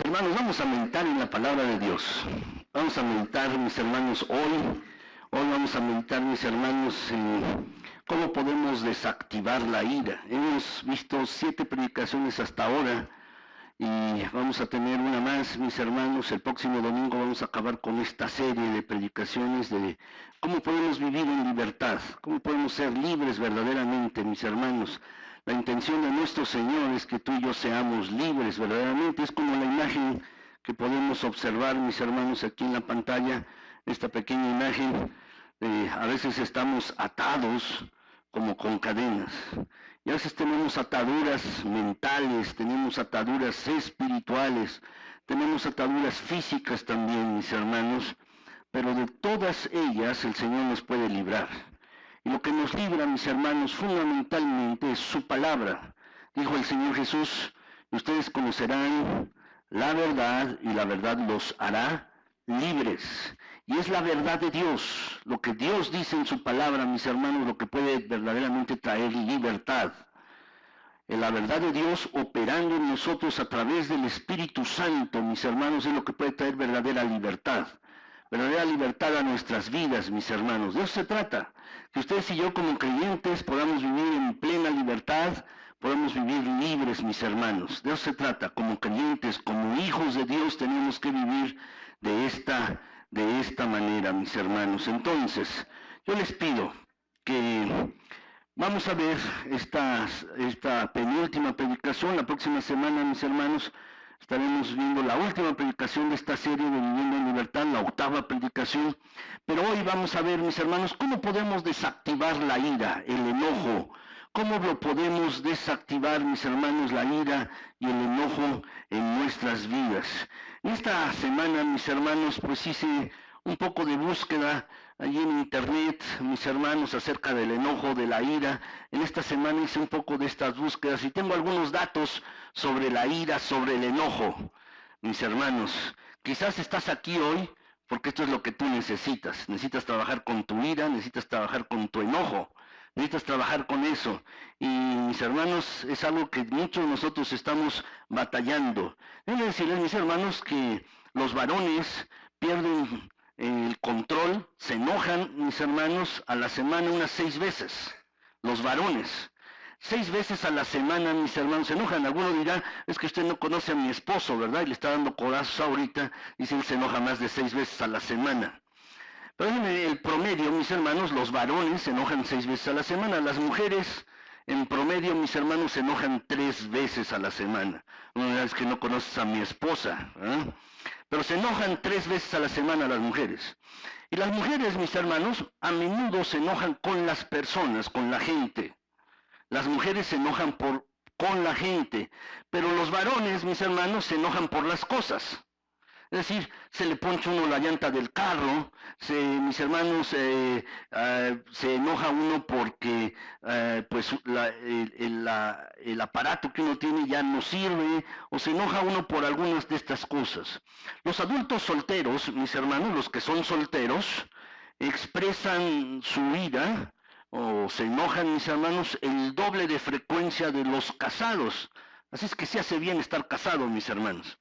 Hermanos, vamos a meditar en la palabra de Dios. Vamos a meditar, mis hermanos, hoy vamos a meditar, mis hermanos, en cómo podemos desactivar la ira. Hemos visto 7 predicaciones hasta ahora y vamos a tener una más, mis hermanos. El próximo domingo vamos a acabar con esta serie de predicaciones de cómo podemos vivir en libertad, cómo podemos ser libres verdaderamente, mis hermanos. La intención de nuestro Señor es que tú y yo seamos libres verdaderamente. Es como la imagen que podemos observar, mis hermanos, aquí en la pantalla, esta pequeña imagen. A veces estamos atados como con cadenas. Y a veces tenemos ataduras mentales, tenemos ataduras espirituales, tenemos ataduras físicas también, mis hermanos. Pero de todas ellas el Señor nos puede librar. Y lo que nos libra, mis hermanos, fundamentalmente es su palabra. Dijo el Señor Jesús: ustedes conocerán la verdad y la verdad los hará libres. Y es la verdad de Dios, lo que Dios dice en su palabra, mis hermanos, lo que puede verdaderamente traer libertad. La verdad de Dios operando en nosotros a través del Espíritu Santo, mis hermanos, es lo que puede traer verdadera libertad a nuestras vidas, mis hermanos. De eso se trata, que ustedes y yo como creyentes podamos vivir en plena libertad, podamos vivir libres, mis hermanos. De eso se trata, como creyentes, como hijos de Dios, tenemos que vivir de esta manera, mis hermanos. Entonces, yo les pido que vamos a ver esta penúltima predicación. La próxima semana, mis hermanos, estaremos viendo la última predicación de esta serie de Viviendo en Libertad, la 8ª predicación. Pero hoy vamos a ver, mis hermanos, cómo podemos desactivar la ira, el enojo. ¿Cómo lo podemos desactivar, mis hermanos, la ira y el enojo en nuestras vidas? En esta semana, mis hermanos, pues hice un poco de búsqueda allí en internet, mis hermanos, acerca del enojo, de la ira. En esta semana hice un poco de estas búsquedas y tengo algunos datos sobre la ira, sobre el enojo. Mis hermanos, quizás estás aquí hoy porque esto es lo que tú necesitas. Necesitas trabajar con tu ira, necesitas trabajar con tu enojo, necesitas trabajar con eso. Y mis hermanos, es algo que muchos de nosotros estamos batallando. Debo decirles, mis hermanos, que los varones pierden el control, se enojan, mis hermanos, a la semana unas 6 veces. Los varones, 6 veces a la semana, mis hermanos, se enojan. Alguno dirá: es que usted no conoce a mi esposo, ¿verdad? Y le está dando codazos ahorita. Dice, él se enoja más de 6 veces a la semana. Pero en el promedio, mis hermanos, los varones se enojan 6 veces a la semana. Las mujeres, en promedio, mis hermanos, se enojan 3 veces a la semana. Uno dirá: es que no conoces a mi esposa, ¿eh? Pero se enojan 3 veces a la semana las mujeres. Y las mujeres, mis hermanos, a menudo se enojan con las personas, con la gente. Las mujeres se enojan con la gente, pero los varones, mis hermanos, se enojan por las cosas. Es decir, se le poncha uno la llanta del carro, mis hermanos, se enoja uno porque pues el aparato que uno tiene ya no sirve, o se enoja uno por algunas de estas cosas. Los adultos solteros, mis hermanos, los que son solteros, expresan su ira o se enojan, mis hermanos, el doble de frecuencia de los casados. Así es que se hace bien estar casado, mis hermanos.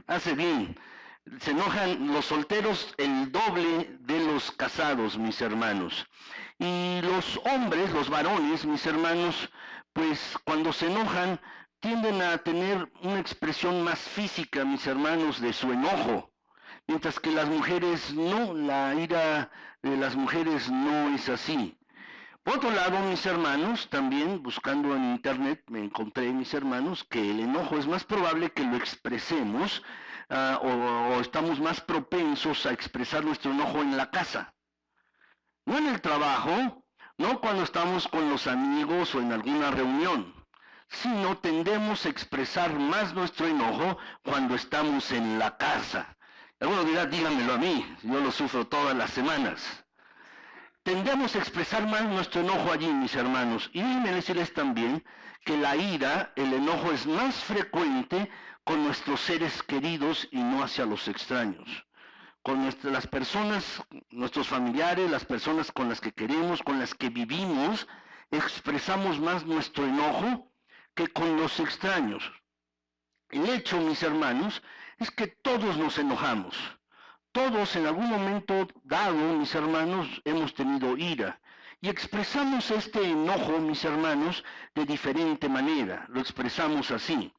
Hace bien. Se enojan los solteros el doble de los casados, mis hermanos. Y los hombres, los varones, mis hermanos, pues cuando se enojan tienden a tener una expresión más física, mis hermanos, de su enojo. Mientras que las mujeres no, la ira de las mujeres no es así. Por otro lado, mis hermanos, también buscando en internet me encontré, mis hermanos, que el enojo es más probable que lo expresemos o estamos más propensos a expresar nuestro enojo en la casa. No en el trabajo, no cuando estamos con los amigos o en alguna reunión, sino tendemos a expresar más nuestro enojo cuando estamos en la casa. Alguno dirá: dígamelo a mí, yo lo sufro todas las semanas. Tendemos a expresar más nuestro enojo allí, mis hermanos. Y déjenme decirles también que la ira, el enojo, es más frecuente con nuestros seres queridos y no hacia los extraños. Con las personas, nuestros familiares, las personas con las que queremos, con las que vivimos, expresamos más nuestro enojo que con los extraños. El hecho, mis hermanos, es que todos nos enojamos. Todos en algún momento dado, mis hermanos, hemos tenido ira. Y expresamos este enojo, mis hermanos, de diferente manera. Lo expresamos así.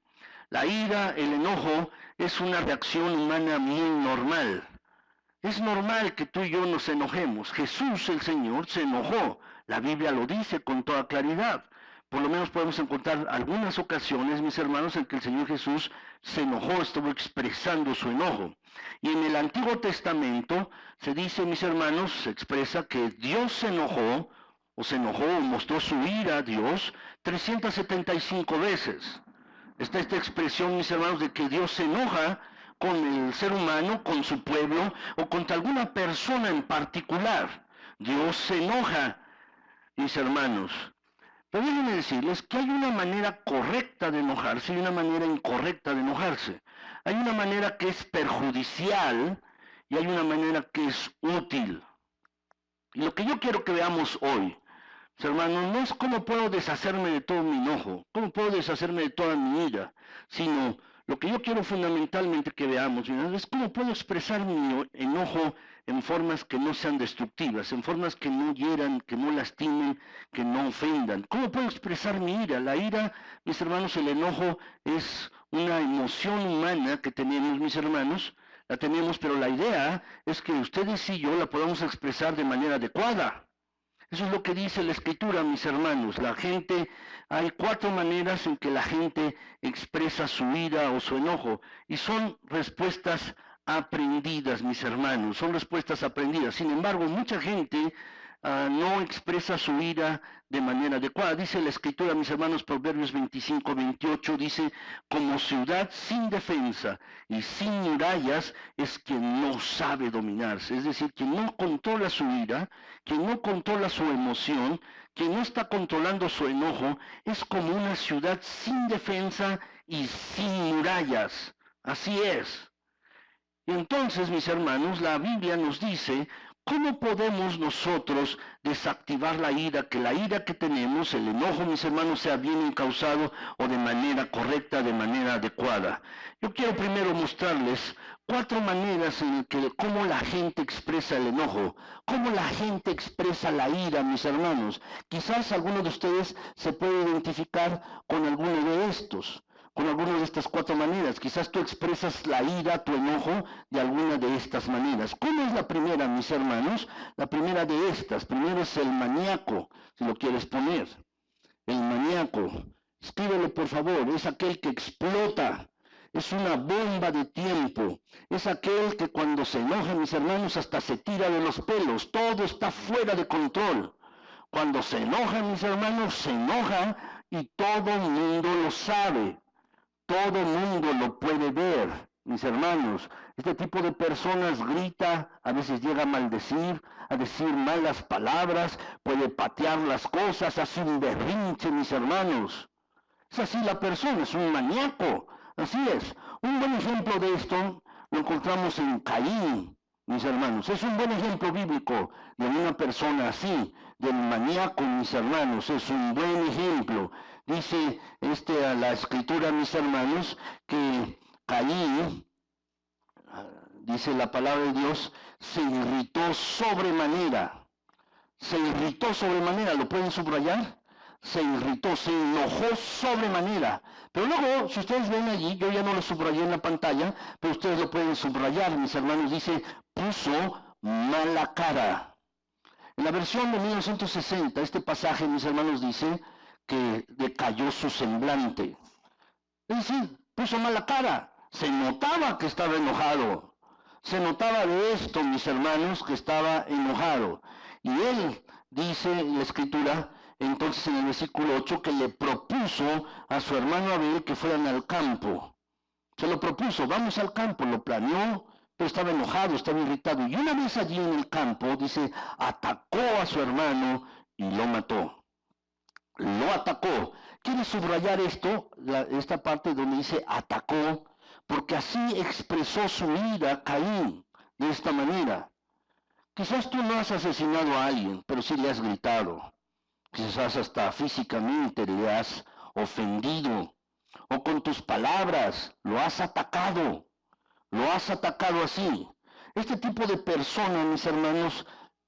La ira, el enojo, es una reacción humana muy normal. Es normal que tú y yo nos enojemos. Jesús, el Señor, se enojó. La Biblia lo dice con toda claridad. Por lo menos podemos encontrar algunas ocasiones, mis hermanos, en que el Señor Jesús se enojó, estuvo expresando su enojo. Y en el Antiguo Testamento se dice, mis hermanos, se expresa que Dios se enojó o mostró su ira a Dios 375 veces. Está esta expresión, mis hermanos, de que Dios se enoja con el ser humano, con su pueblo o contra alguna persona en particular. Dios se enoja, mis hermanos. Pero déjenme decirles que hay una manera correcta de enojarse y una manera incorrecta de enojarse. Hay una manera que es perjudicial y hay una manera que es útil. Y lo que yo quiero que veamos hoy, mis hermanos, no es cómo puedo deshacerme de todo mi enojo, cómo puedo deshacerme de toda mi ira, sino lo que yo quiero fundamentalmente que veamos, es cómo puedo expresar mi enojo en formas que no sean destructivas, en formas que no hieran, que no lastimen, que no ofendan. ¿Cómo puedo expresar mi ira? La ira, mis hermanos, el enojo es una emoción humana que tenemos, mis hermanos, la tenemos, pero la idea es que ustedes y yo la podamos expresar de manera adecuada. Eso es lo que dice la Escritura, mis hermanos. Hay 4 maneras en que la gente expresa su ira o su enojo, y son respuestas aprendidas, mis hermanos, son respuestas aprendidas. Sin embargo, mucha gente no expresa su ira de manera adecuada. Dice la Escritura, mis hermanos, Proverbios 25-28, dice, como ciudad sin defensa y sin murallas es quien no sabe dominarse. Es decir, quien no controla su ira, quien no controla su emoción, quien no está controlando su enojo, es como una ciudad sin defensa y sin murallas. Así es. Y entonces, mis hermanos, la Biblia nos dice cómo podemos nosotros desactivar la ira, que la ira que tenemos, el enojo, mis hermanos, sea bien encauzado o de manera correcta, de manera adecuada. Yo quiero primero mostrarles 4 maneras en que cómo la gente expresa el enojo, cómo la gente expresa la ira, mis hermanos. Quizás alguno de ustedes se puede identificar con alguno de estos. Con alguna de estas 4 maneras. Quizás tú expresas la ira, tu enojo, de alguna de estas maneras. ¿Cómo es la primera, mis hermanos? La primera de estas. Primero es el maníaco, si lo quieres poner. El maníaco. Escríbelo, por favor. Es aquel que explota. Es una bomba de tiempo. Es aquel que cuando se enoja, mis hermanos, hasta se tira de los pelos. Todo está fuera de control. Cuando se enoja, mis hermanos, se enoja y todo el mundo lo sabe. Todo mundo lo puede ver, mis hermanos. Este tipo de personas grita, a veces llega a maldecir, a decir malas palabras, puede patear las cosas, hace un berrinche, mis hermanos. Es así la persona, es un maníaco. Así es. Un buen ejemplo de esto lo encontramos en Caín, mis hermanos. Es un buen ejemplo bíblico de una persona así, del maníaco, mis hermanos. Es un buen ejemplo. Dice la Escritura, mis hermanos, que Caín, dice la palabra de Dios, se irritó sobremanera. Se irritó sobremanera. ¿Lo pueden subrayar? Se irritó, se enojó sobremanera. Pero luego, si ustedes ven allí, yo ya no lo subrayé en la pantalla, pero ustedes lo pueden subrayar, mis hermanos, dice, puso mala cara. En la versión de 1960, este pasaje, mis hermanos, dice que decayó su semblante. Es decir, puso mala cara. Se notaba que estaba enojado. Se notaba de esto, mis hermanos, que estaba enojado. Y él dice en la Escritura, entonces en el versículo 8, que le propuso a su hermano Abel que fueran al campo. Se lo propuso, vamos al campo, lo planeó, pero estaba enojado, estaba irritado. Y una vez allí en el campo, dice, atacó a su hermano y lo mató. Lo atacó. ¿Quiere subrayar esta parte donde dice atacó? Porque así expresó su ira Caín, de esta manera. Quizás tú no has asesinado a alguien, pero sí le has gritado. Quizás hasta físicamente le has ofendido. o con tus palabras, lo has atacado así. Este tipo de persona, mis hermanos,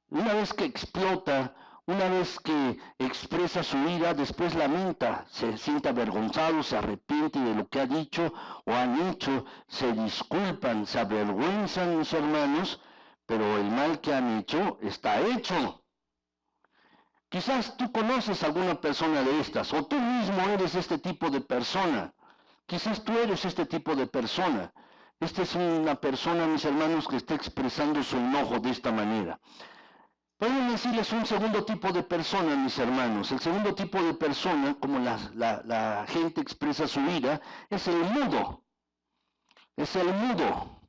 una vez que explota, una vez que expresa su ira, después lamenta, se siente avergonzado, se arrepiente de lo que ha dicho o han hecho, se disculpan, se avergüenzan, mis hermanos, pero el mal que han hecho está hecho. Quizás tú conoces a alguna persona de estas, o tú mismo eres este tipo de persona. Quizás tú eres este tipo de persona. Esta es una persona, mis hermanos, que está expresando su enojo de esta manera. Pueden decirles un segundo tipo de persona, mis hermanos. El segundo tipo de persona, como la gente expresa su ira, es el mudo. Es el mudo.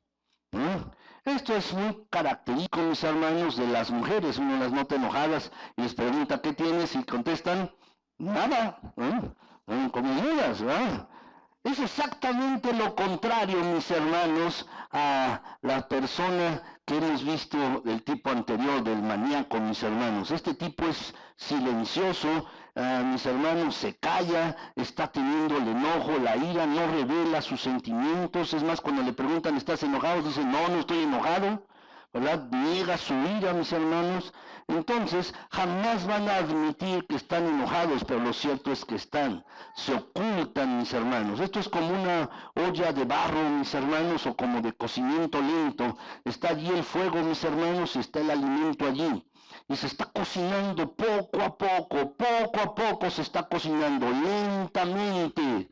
¿No? Esto es muy característico, mis hermanos, de las mujeres. Uno las nota enojadas y les pregunta qué tienes y contestan nada. Como mudas, ¿verdad? Es exactamente lo contrario, mis hermanos, a la persona que hemos visto del tipo anterior, del maníaco, mis hermanos. Este tipo es silencioso, mis hermanos, se calla, está teniendo el enojo, la ira, no revela sus sentimientos. Es más, cuando le preguntan, ¿estás enojado? Dice, no, no estoy enojado. ¿Verdad? Niega su ira, mis hermanos. Entonces, jamás van a admitir que están enojados, pero lo cierto es que están. Se ocultan, mis hermanos. Esto es como una olla de barro, mis hermanos, o como de cocimiento lento. Está allí el fuego, mis hermanos, y está el alimento allí. Y se está cocinando poco a poco se está cocinando lentamente.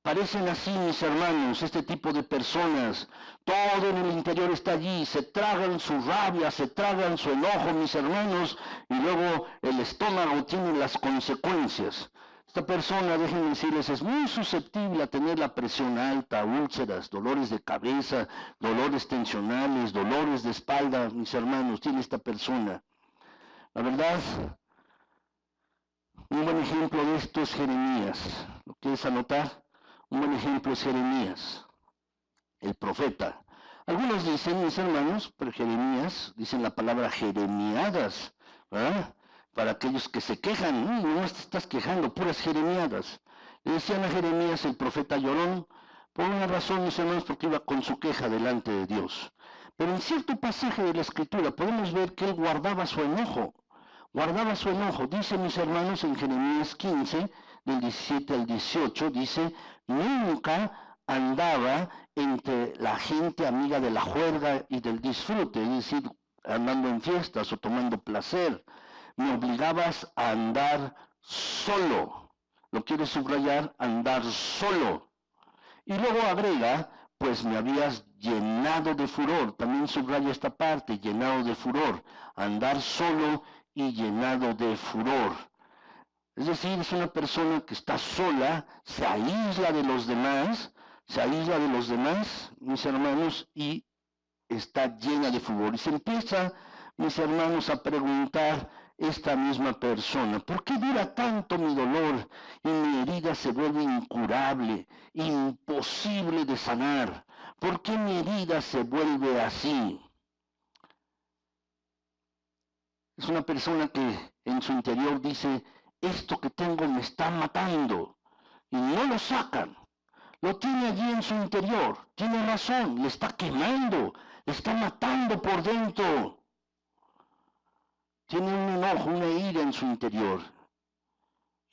Parecen así, mis hermanos, este tipo de personas. Todo en el interior está allí, se tragan su rabia, se tragan su enojo, mis hermanos, y luego el estómago tiene las consecuencias. Esta persona, déjenme decirles, es muy susceptible a tener la presión alta, úlceras, dolores de cabeza, dolores tensionales, dolores de espalda, mis hermanos, tiene esta persona. La verdad, un buen ejemplo de esto es Jeremías. ¿Lo quieres anotar? Un buen ejemplo es Jeremías, el profeta. Algunos dicen, mis hermanos, pero Jeremías, dicen la palabra jeremiadas, ¿verdad? Para aquellos que se quejan, no te estás quejando, puras jeremiadas. Le decían a Jeremías el profeta llorón, por una razón, mis hermanos, porque iba con su queja delante de Dios. Pero en cierto pasaje de la Escritura podemos ver que él guardaba su enojo. Guardaba su enojo. Dice, mis hermanos, en Jeremías 15, del 17 al 18, dice, nunca andaba entre la gente amiga de la juerga y del disfrute, es decir, andando en fiestas o tomando placer. Me obligabas a andar solo. ¿Lo quieres subrayar? Andar solo. Y luego agrega, pues me habías llenado de furor. También subraya esta parte, llenado de furor. Andar solo y llenado de furor. Es decir, es una persona que está sola, se aísla de los demás, mis hermanos, y está llena de furor. Y se empieza, mis hermanos, a preguntar esta misma persona, ¿por qué dura tanto mi dolor y mi herida se vuelve incurable, imposible de sanar? ¿Por qué mi herida se vuelve así? Es una persona que en su interior dice, esto que tengo me está matando, y no lo sacan. Lo tiene allí en su interior, tiene razón, le está quemando, le está matando por dentro. Tiene un enojo, una ira en su interior.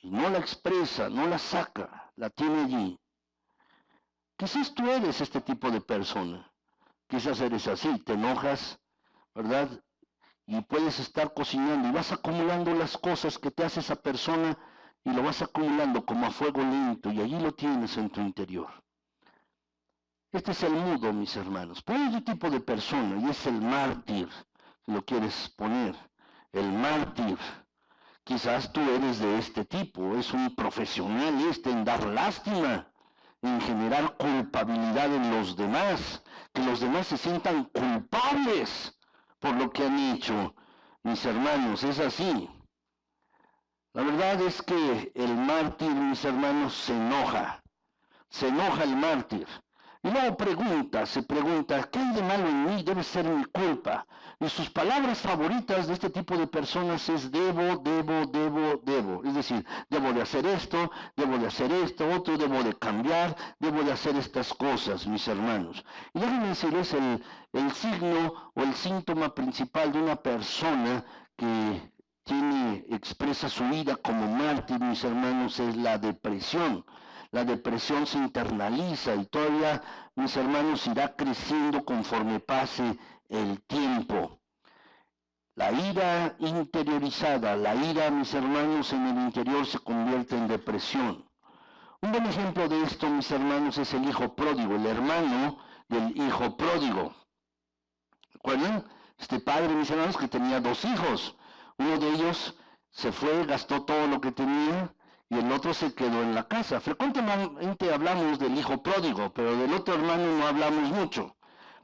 Y no la expresa, no la saca, la tiene allí. Quizás tú eres este tipo de persona. Quizás eres así, te enojas, ¿verdad? Y puedes estar cocinando y vas acumulando las cosas que te hace esa persona y lo vas acumulando como a fuego lento y allí lo tienes en tu interior. Este es el mudo, mis hermanos. Pero hay otro tipo de persona y es el mártir, si lo quieres poner. El mártir. Quizás tú eres de este tipo, es un profesional en dar lástima, en generar culpabilidad en los demás, que los demás se sientan culpables por lo que han hecho. Mis hermanos, es así. La verdad es que el mártir, mis hermanos, se enoja el mártir. Y luego se pregunta, ¿qué hay de malo en mí? Debe ser mi culpa. Y sus palabras favoritas de este tipo de personas es debo. Es decir, debo de hacer esto, otro, debo de cambiar, debo de hacer estas cosas, mis hermanos. Y déjenme decirles, el signo o el síntoma principal de una persona que expresa su ira como mártir, mis hermanos, es la depresión. La depresión se internaliza y todavía, mis hermanos, irá creciendo conforme pase el tiempo. La ira interiorizada, la ira, mis hermanos, en el interior se convierte en depresión. Un buen ejemplo de esto, mis hermanos, es el hijo pródigo, el hermano del hijo pródigo. ¿Recuerdan? Este padre, mis hermanos, que tenía dos hijos. Uno de ellos se fue, gastó todo lo que tenía, y el otro se quedó en la casa. Frecuentemente hablamos del hijo pródigo, pero del otro hermano no hablamos mucho.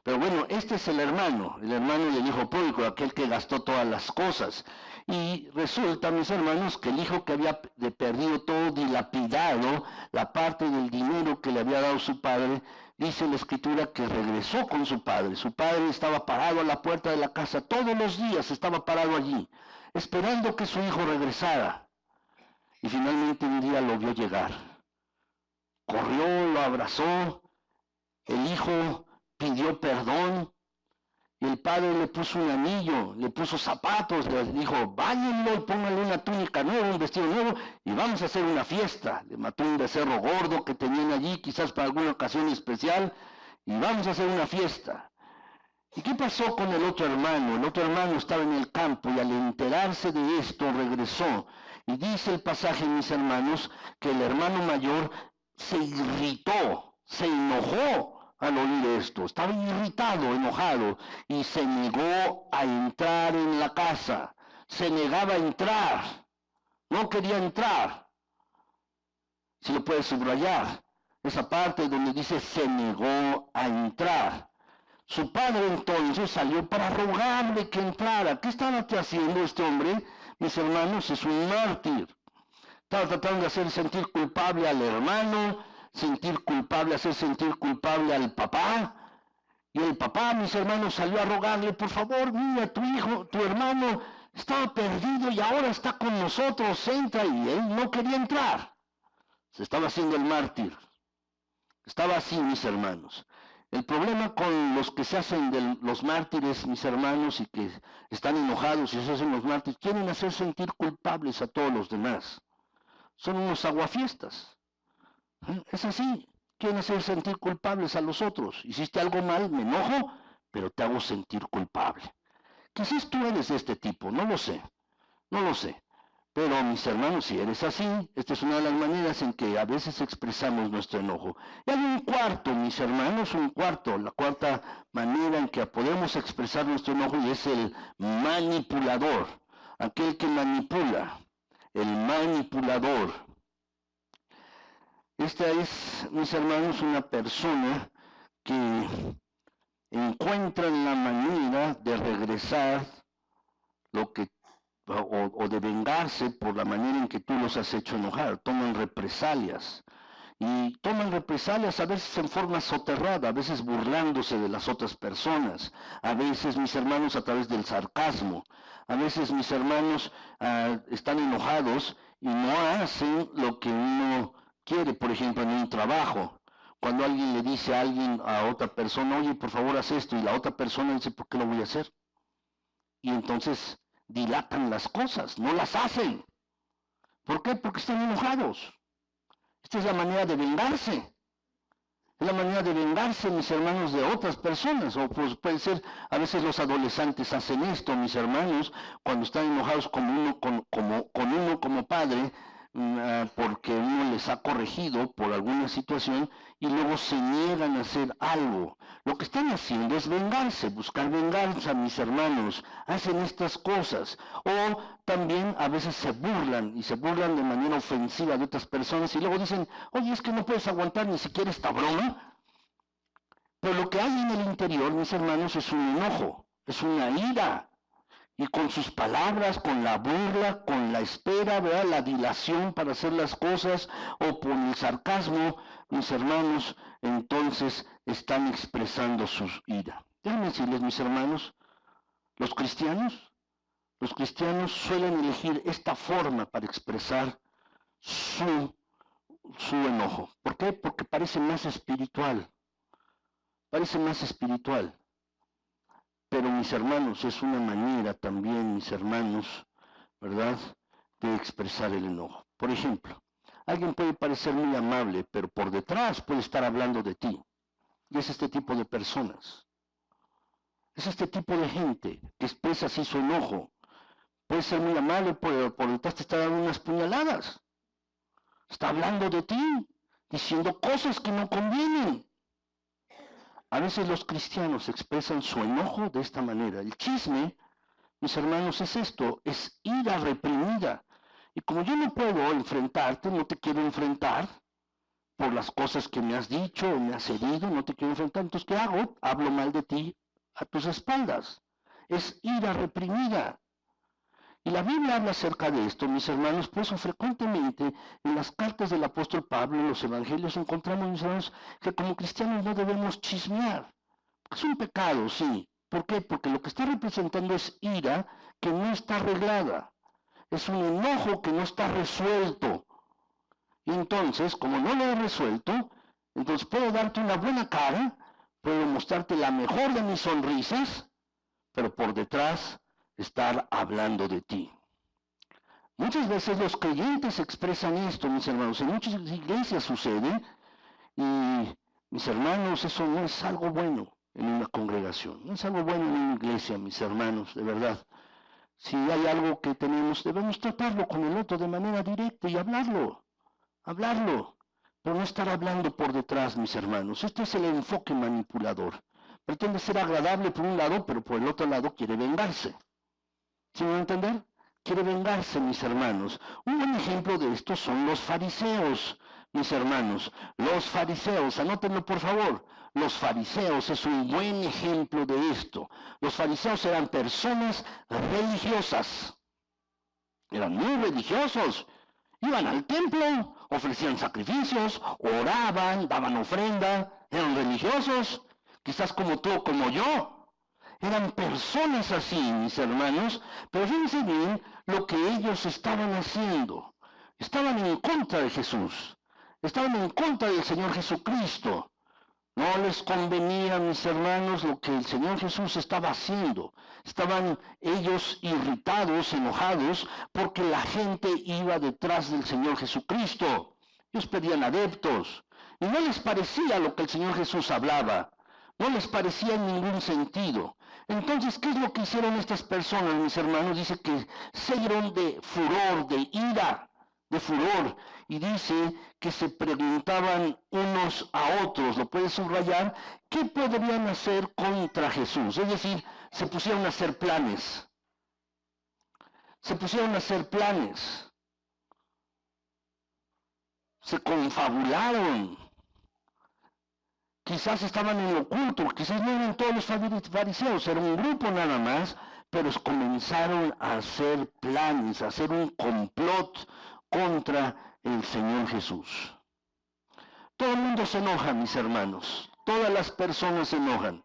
Pero bueno, este es el hermano del hijo pródigo, aquel que gastó todas las cosas. Y resulta, mis hermanos, que el hijo que había perdido todo, dilapidado, la parte del dinero que le había dado su padre, dice la escritura que regresó con su padre. Su padre estaba parado a la puerta de la casa, todos los días estaba parado allí, esperando que su hijo regresara. Y finalmente un día lo vio llegar. Corrió, lo abrazó, el hijo pidió perdón, y el padre le puso un anillo, le puso zapatos, le dijo, báñenlo y pónganle una túnica nueva, un vestido nuevo, y vamos a hacer una fiesta. Le mató un becerro gordo que tenían allí, quizás para alguna ocasión especial, y vamos a hacer una fiesta. ¿Y qué pasó con el otro hermano? El otro hermano estaba en el campo y al enterarse de esto regresó. Y dice el pasaje, mis hermanos, que el hermano mayor se irritó, se enojó al oír esto. Estaba irritado, enojado, y se negó a entrar en la casa. Se negaba a entrar. No quería entrar. Si lo puedes subrayar, esa parte donde dice se negó a entrar. Su padre entonces salió para rogarle que entrara. ¿Qué estaba haciendo este hombre? Mis hermanos, es un mártir. Estaba tratando de hacer sentir culpable al hermano, hacer sentir culpable al papá. Y el papá, mis hermanos, salió a rogarle, por favor, mira, tu hijo, tu hermano estaba perdido y ahora está con nosotros, entra. Y él no quería entrar. Se estaba haciendo el mártir. Estaba así, mis hermanos. El problema con los que se hacen de los mártires, mis hermanos, y que están enojados y se hacen los mártires, quieren hacer sentir culpables a todos los demás. Son unos aguafiestas. Es así. Quieren hacer sentir culpables a los otros. Hiciste algo mal, me enojo, pero te hago sentir culpable. Quizás tú eres de este tipo, no lo sé. No lo sé. Pero mis hermanos, si eres así, esta es una de las maneras en que a veces expresamos nuestro enojo. Y hay un cuarto, mis hermanos, la cuarta manera en que podemos expresar nuestro enojo y es el manipulador, aquel que manipula, el manipulador. Esta es, mis hermanos, una persona que encuentra la manera de regresar lo que o de vengarse por la manera en que tú los has hecho enojar. Toman represalias. Y toman represalias a veces en forma soterrada, a veces burlándose de las otras personas, a veces, mis hermanos, a través del sarcasmo. A veces, mis hermanos, están enojados y no hacen lo que uno quiere, por ejemplo, en un trabajo. Cuando alguien le dice a otra persona, oye, por favor, haz esto, y la otra persona dice, ¿por qué lo voy a hacer? Y entonces dilatan las cosas, no las hacen. ¿Por qué? Porque están enojados. Esta es la manera de vengarse. Es la manera de vengarse, mis hermanos, de otras personas. O pues puede ser, a veces los adolescentes hacen esto, mis hermanos, cuando están enojados con uno como padre, porque uno les ha corregido por alguna situación y luego se niegan a hacer algo. Lo que están haciendo es vengarse, buscar venganza, mis hermanos. Hacen estas cosas. O también a veces se burlan de manera ofensiva de otras personas y luego dicen, oye, es que no puedes aguantar ni siquiera esta broma. Pero lo que hay en el interior, mis hermanos, es un enojo, es una ira. Y con sus palabras, con la burla, con la espera, ¿verdad? La dilación para hacer las cosas, o por el sarcasmo, mis hermanos, entonces están expresando su ira. Déjenme decirles, mis hermanos, los cristianos suelen elegir esta forma para expresar su enojo. ¿Por qué? Porque parece más espiritual. Parece más espiritual. Pero mis hermanos, es una manera también, mis hermanos, ¿verdad?, de expresar el enojo. Por ejemplo, alguien puede parecer muy amable, pero por detrás puede estar hablando de ti. Y es este tipo de personas. Es este tipo de gente que expresa así su enojo. Puede ser muy amable, pero por detrás te está dando unas puñaladas. Está hablando de ti, diciendo cosas que no convienen. A veces los cristianos expresan su enojo de esta manera. El chisme, mis hermanos, es esto, es ira reprimida. Y como yo no puedo enfrentarte, no te quiero enfrentar por las cosas que me has dicho o me has herido, no te quiero enfrentar, entonces ¿qué hago? Hablo mal de ti a tus espaldas. Es ira reprimida. Y la Biblia habla acerca de esto, mis hermanos, por eso frecuentemente en las cartas del apóstol Pablo, en los evangelios, encontramos, mis hermanos, que como cristianos no debemos chismear. Es un pecado, sí. ¿Por qué? Porque lo que está representando es ira que no está arreglada. Es un enojo que no está resuelto. Y entonces, como no lo he resuelto, entonces puedo darte una buena cara, puedo mostrarte la mejor de mis sonrisas, pero por detrás estar hablando de ti. Muchas veces los creyentes expresan esto, mis hermanos. En muchas iglesias sucede, y mis hermanos, eso no es algo bueno en una congregación. No es algo bueno en una iglesia, mis hermanos, de verdad. Si hay algo que tenemos, debemos tratarlo con el otro de manera directa y hablarlo, pero no estar hablando por detrás, mis hermanos. Este es el enfoque manipulador. Pretende ser agradable por un lado, pero por el otro lado quiere vengarse. ¿Sí me van a entender? Quiere vengarse, mis hermanos. Un buen ejemplo de esto son los fariseos, mis hermanos. Los fariseos, anótenlo por favor. Los fariseos es un buen ejemplo de esto. Los fariseos eran personas religiosas. Eran muy religiosos. Iban al templo, ofrecían sacrificios, oraban, daban ofrenda. Eran religiosos, quizás como tú o como yo. Eran personas así, mis hermanos, pero fíjense bien lo que ellos estaban haciendo. Estaban en contra de Jesús, estaban en contra del Señor Jesucristo. No les convenía, mis hermanos, lo que el Señor Jesús estaba haciendo. Estaban ellos irritados, enojados, porque la gente iba detrás del Señor Jesucristo. Ellos pedían adeptos, y no les parecía lo que el Señor Jesús hablaba. No les parecía en ningún sentido. Entonces, ¿qué es lo que hicieron estas personas, mis hermanos? Dice que se dieron de furor, de ira, de furor. Y dice que se preguntaban unos a otros, lo puedes subrayar, ¿qué podrían hacer contra Jesús? Es decir, se pusieron a hacer planes. Se pusieron a hacer planes. Se confabularon. Quizás estaban en lo oculto, quizás no eran todos los fariseos, era un grupo nada más, pero comenzaron a hacer planes, a hacer un complot contra el Señor Jesús. Todo el mundo se enoja, mis hermanos, todas las personas se enojan,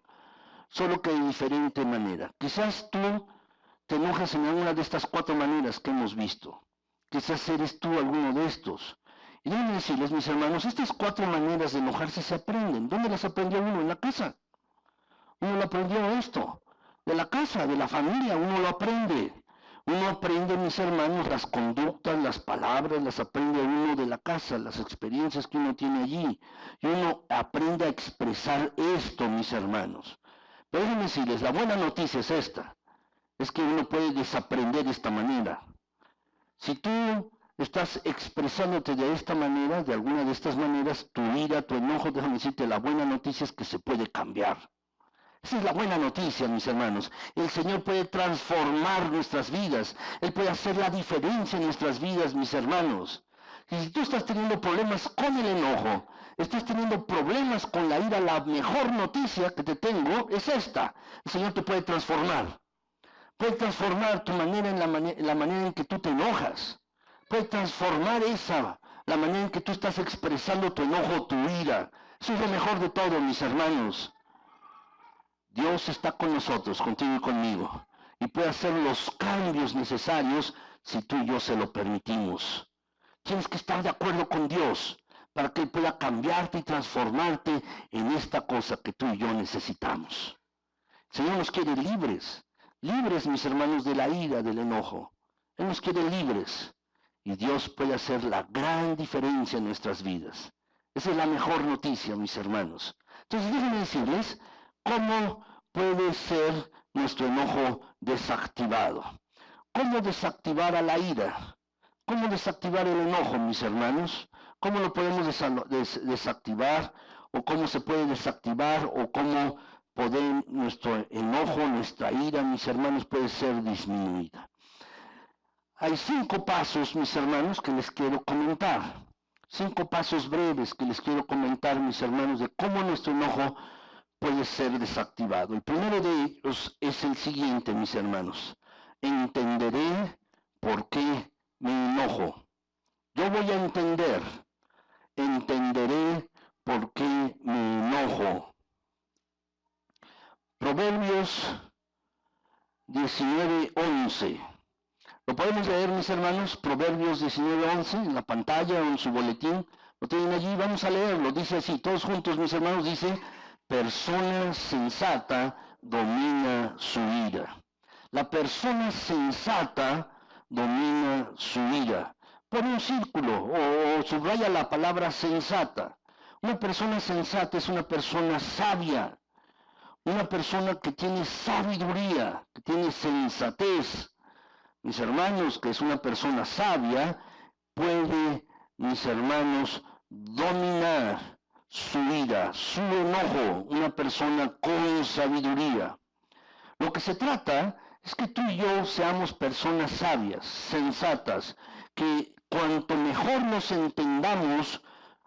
solo que de diferente manera. Quizás tú te enojas en alguna de estas 4 maneras que hemos visto, quizás eres tú alguno de estos. Y déjenme decirles, mis hermanos, estas 4 maneras de enojarse se aprenden. ¿Dónde las aprendió uno? En la casa. Uno lo aprendió esto. De la casa, de la familia, uno lo aprende. Uno aprende, mis hermanos, las conductas, las palabras, las aprende uno de la casa, las experiencias que uno tiene allí. Y uno aprende a expresar esto, mis hermanos. Pero déjenme decirles, la buena noticia es esta. Es que uno puede desaprender esta manera. Si tú estás expresándote de esta manera, de alguna de estas maneras, tu ira, tu enojo, déjame decirte, la buena noticia es que se puede cambiar. Esa es la buena noticia, mis hermanos. El Señor puede transformar nuestras vidas. Él puede hacer la diferencia en nuestras vidas, mis hermanos. Y si tú estás teniendo problemas con el enojo, estás teniendo problemas con la ira, la mejor noticia que te tengo es esta. El Señor te puede transformar. Puede transformar tu manera en la manera en que tú te enojas. Puede transformar la manera en que tú estás expresando tu enojo, tu ira. Eso es lo mejor de todo, mis hermanos. Dios está con nosotros, contigo y conmigo, y puede hacer los cambios necesarios si tú y yo se lo permitimos. Tienes que estar de acuerdo con Dios para que Él pueda cambiarte y transformarte en esta cosa que tú y yo necesitamos. El Señor nos quiere libres, libres, mis hermanos, de la ira, del enojo. Él nos quiere libres y Dios puede hacer la gran diferencia en nuestras vidas. Esa es la mejor noticia, mis hermanos. Entonces déjenme decirles cómo puede ser nuestro enojo desactivado. ¿Cómo desactivar a la ira? ¿Cómo desactivar el enojo, mis hermanos? ¿Cómo lo podemos desactivar? ¿O cómo se puede desactivar? ¿O cómo poder nuestro enojo, nuestra ira, mis hermanos, puede ser disminuida? Hay 5 pasos, mis hermanos, que les quiero comentar. 5 pasos breves que les quiero comentar, mis hermanos, de cómo nuestro enojo puede ser desactivado. El primero de ellos es el siguiente, mis hermanos. Entenderé por qué me enojo. Yo voy a entenderé por qué me enojo. Proverbios 19:11. Lo podemos leer, mis hermanos, Proverbios 19:11, en la pantalla o en su boletín. Lo tienen allí, vamos a leerlo. Dice así, todos juntos, mis hermanos, dice, persona sensata domina su ira. La persona sensata domina su ira. Pon un círculo o subraya la palabra sensata. Una persona sensata es una persona sabia, una persona que tiene sabiduría, que tiene sensatez. Mis hermanos, que es una persona sabia, puede, mis hermanos, dominar su ira, su enojo, una persona con sabiduría. Lo que se trata es que tú y yo seamos personas sabias, sensatas, que cuanto mejor nos entendamos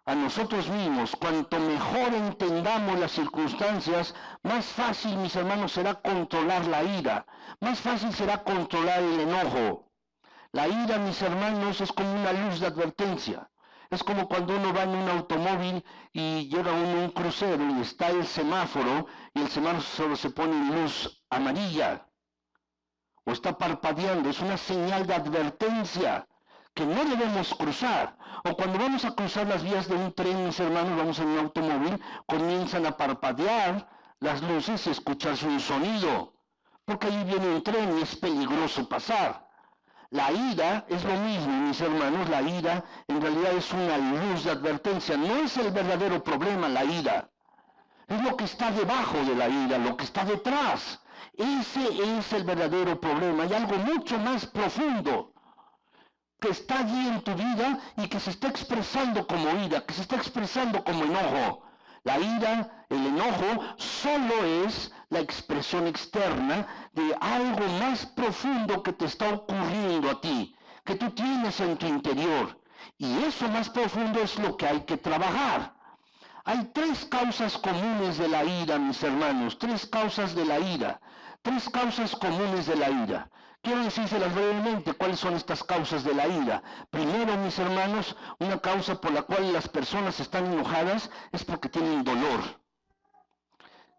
a nosotros mismos, cuanto mejor entendamos las circunstancias, más fácil, mis hermanos, será controlar la ira, más fácil será controlar el enojo. La ira, mis hermanos, es como una luz de advertencia. Es como cuando uno va en un automóvil y llega uno a un crucero y está el semáforo y el semáforo se pone en luz amarilla o está parpadeando. Es una señal de advertencia que no debemos cruzar. O cuando vamos a cruzar las vías de un tren, mis hermanos, vamos en un automóvil, comienzan a parpadear las luces y escucharse un sonido, porque ahí viene un tren y es peligroso pasar. La ira es lo mismo, mis hermanos, la ira en realidad es una luz de advertencia, no es el verdadero problema la ira, es lo que está debajo de la ira, lo que está detrás. Ese es el verdadero problema, hay algo mucho más profundo que está allí en tu vida y que se está expresando como ira, que se está expresando como enojo. La ira, el enojo, solo es la expresión externa de algo más profundo que te está ocurriendo a ti, que tú tienes en tu interior. Y eso más profundo es lo que hay que trabajar. Hay 3 causas comunes de la ira, mis hermanos, 3 causas de la ira, 3 causas comunes de la ira. Quiero decírselas brevemente cuáles son estas causas de la ira. Primero, mis hermanos, una causa por la cual las personas están enojadas es porque tienen dolor.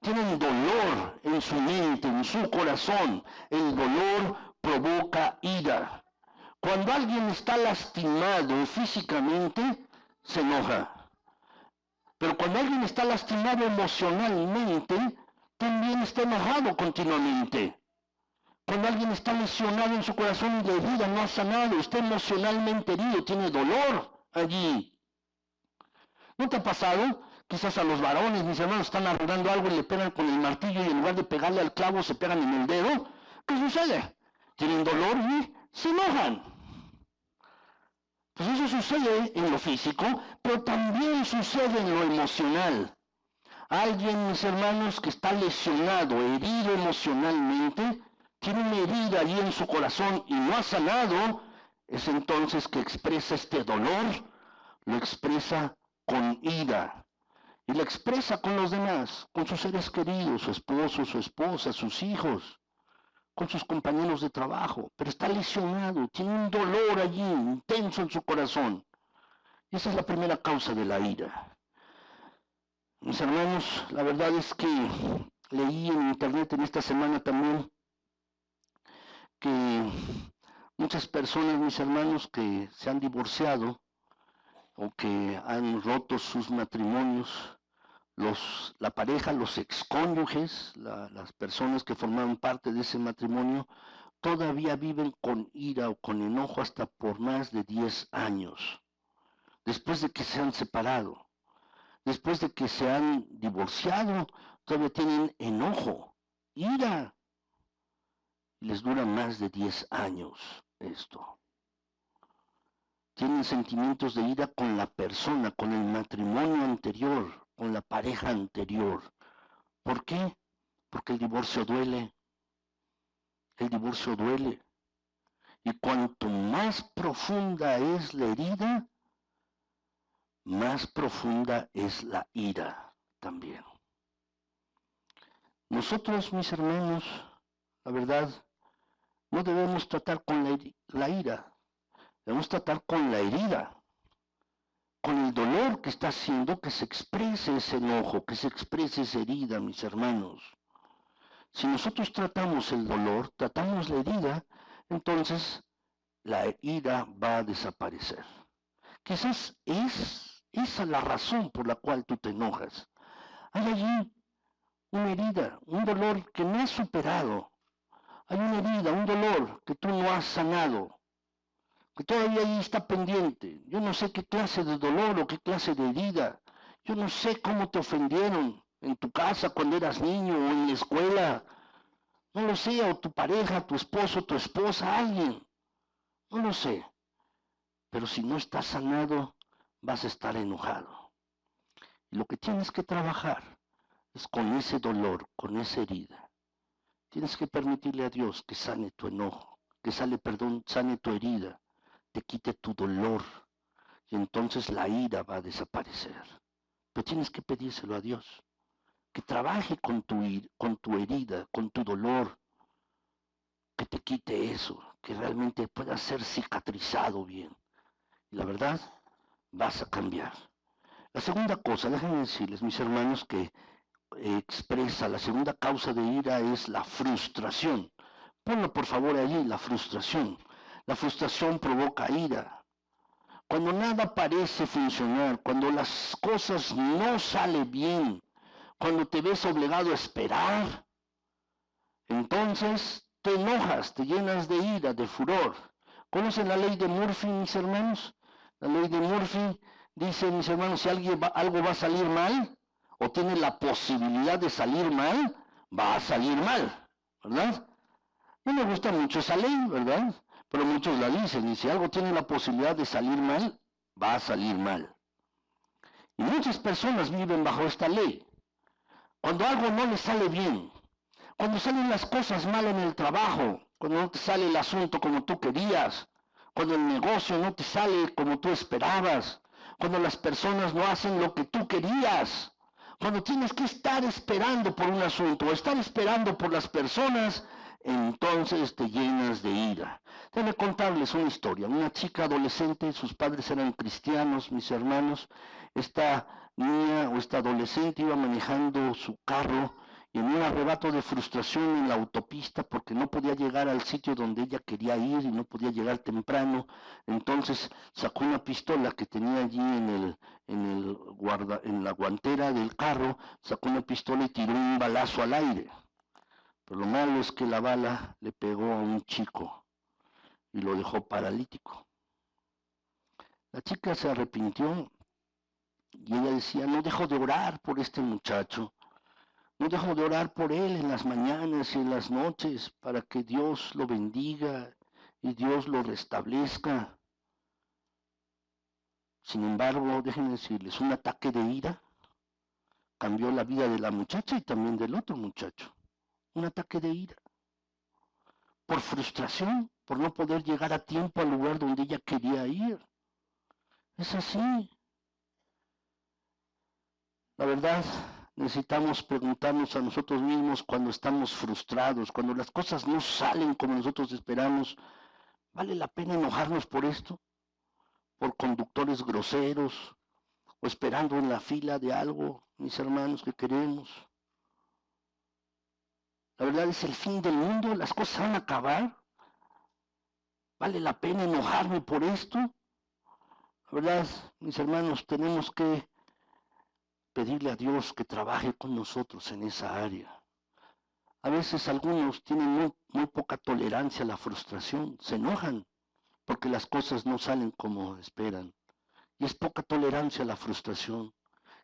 Tienen dolor en su mente, en su corazón. El dolor provoca ira. Cuando alguien está lastimado físicamente, se enoja. Pero cuando alguien está lastimado emocionalmente, también está enojado continuamente. Cuando alguien está lesionado en su corazón y la herida no ha sanado, está emocionalmente herido, tiene dolor allí. ¿No te ha pasado? Quizás a los varones, mis hermanos, están arreglando algo y le pegan con el martillo y en lugar de pegarle al clavo se pegan en el dedo. ¿Qué sucede? Tienen dolor y se enojan. Pues eso sucede en lo físico, pero también sucede en lo emocional. Alguien, mis hermanos, que está lesionado, herido emocionalmente, tiene una herida allí en su corazón y no ha sanado, es entonces que expresa este dolor, lo expresa con ira. Y lo expresa con los demás, con sus seres queridos, su esposo, su esposa, sus hijos, con sus compañeros de trabajo, pero está lesionado, tiene un dolor allí intenso en su corazón. Y esa es la primera causa de la ira. Mis hermanos, la verdad es que leí en internet en esta semana también que muchas personas, mis hermanos, que se han divorciado o que han roto sus matrimonios, la pareja, los excónyuges, las personas que formaron parte de ese matrimonio, todavía viven con ira o con enojo hasta por más de 10 años, después de que se han separado, después de que se han divorciado, todavía tienen enojo, ira, y les dura más de 10 años esto. Tienen sentimientos de ira con la persona, con el matrimonio anterior, con la pareja anterior. ¿Por qué? Porque el divorcio duele. El divorcio duele. Y cuanto más profunda es la herida, más profunda es la ira también. Nosotros, mis hermanos, la verdad, no debemos tratar con la ira, debemos tratar con la herida, con el dolor que está haciendo que se exprese ese enojo, que se exprese esa herida, mis hermanos. Si nosotros tratamos el dolor, tratamos la herida, entonces la ira va a desaparecer. Quizás es esa la razón por la cual tú te enojas. Hay allí una herida, un dolor que no has superado. Hay una herida, un dolor que tú no has sanado, que todavía ahí está pendiente. Yo no sé qué clase de dolor o qué clase de herida. Yo no sé cómo te ofendieron en tu casa cuando eras niño o en la escuela. No lo sé, o tu pareja, tu esposo, tu esposa, alguien. No lo sé. Pero si no estás sanado, vas a estar enojado. Y lo que tienes que trabajar es con ese dolor, con esa herida. Tienes que permitirle a Dios que sane tu enojo, que sane tu herida, te quite tu dolor. Y entonces la ira va a desaparecer. Pero tienes que pedírselo a Dios, que trabaje con tu herida, con tu dolor, que te quite eso, que realmente pueda ser cicatrizado bien. Y la verdad, vas a cambiar. La segunda cosa, déjenme decirles, mis hermanos, que expresa la segunda causa de ira es la frustración. Ponlo por favor allí, la frustración. La frustración provoca ira. Cuando nada parece funcionar, cuando las cosas no salen bien, cuando te ves obligado a esperar, entonces te enojas, te llenas de ira, de furor. ¿Conocen la ley de Murphy, mis hermanos? La ley de Murphy dice, mis hermanos, si algo va a salir mal, o tiene la posibilidad de salir mal, va a salir mal, ¿verdad? No me gusta mucho esa ley, ¿verdad? Pero muchos la dicen, y si algo tiene la posibilidad de salir mal, va a salir mal. Y muchas personas viven bajo esta ley. Cuando algo no les sale bien, cuando salen las cosas mal en el trabajo, cuando no te sale el asunto como tú querías, cuando el negocio no te sale como tú esperabas, cuando las personas no hacen lo que tú querías, cuando tienes que estar esperando por un asunto o estar esperando por las personas, entonces te llenas de ira. Déjenme contarles una historia. Una chica adolescente, sus padres eran cristianos, mis hermanos. Esta niña o esta adolescente iba manejando su carro y en un arrebato de frustración en la autopista porque no podía llegar al sitio donde ella quería ir y no podía llegar temprano, entonces sacó una pistola que tenía allí en la guantera del carro, sacó una pistola y tiró un balazo al aire. Pero lo malo es que la bala le pegó a un chico y lo dejó paralítico. La chica se arrepintió y ella decía, no dejo de orar por este muchacho. No dejo de orar por él en las mañanas y en las noches para que Dios lo bendiga y Dios lo restablezca. Sin embargo, déjenme decirles, un ataque de ira cambió la vida de la muchacha y también del otro muchacho. Un ataque de ira. Por frustración, por no poder llegar a tiempo al lugar donde ella quería ir. Es así. La verdad, necesitamos preguntarnos a nosotros mismos cuando estamos frustrados, cuando las cosas no salen como nosotros esperamos, ¿vale la pena enojarnos por esto? ¿Por conductores groseros? o esperando en la fila de algo, mis hermanos, que queremos. La verdad es el fin del mundo, las cosas van a acabar. ¿Vale la pena enojarme por esto? La verdad, mis hermanos, tenemos que pedirle a Dios que trabaje con nosotros en esa área. A veces algunos tienen muy poca tolerancia a la frustración, se enojan porque las cosas no salen como esperan. Y es poca tolerancia a la frustración.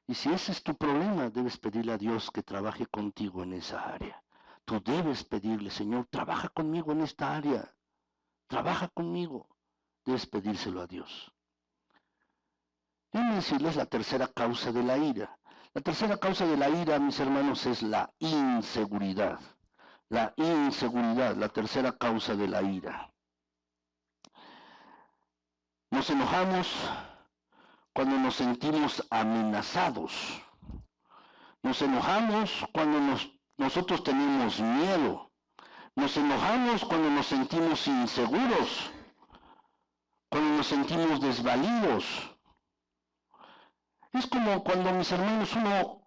Y si ese es tu problema, debes pedirle a Dios que trabaje contigo en esa área. Tú debes pedirle, Señor, trabaja conmigo en esta área. Trabaja conmigo. Debes pedírselo a Dios. Déjenme decirles la tercera causa de la ira. La tercera causa de la ira, mis hermanos, es la inseguridad. La inseguridad, la tercera causa de la ira. Nos enojamos cuando nos sentimos amenazados. Nos enojamos cuando nosotros tenemos miedo. Nos enojamos cuando nos sentimos inseguros, cuando nos sentimos desvalidos. Es como cuando, mis hermanos, uno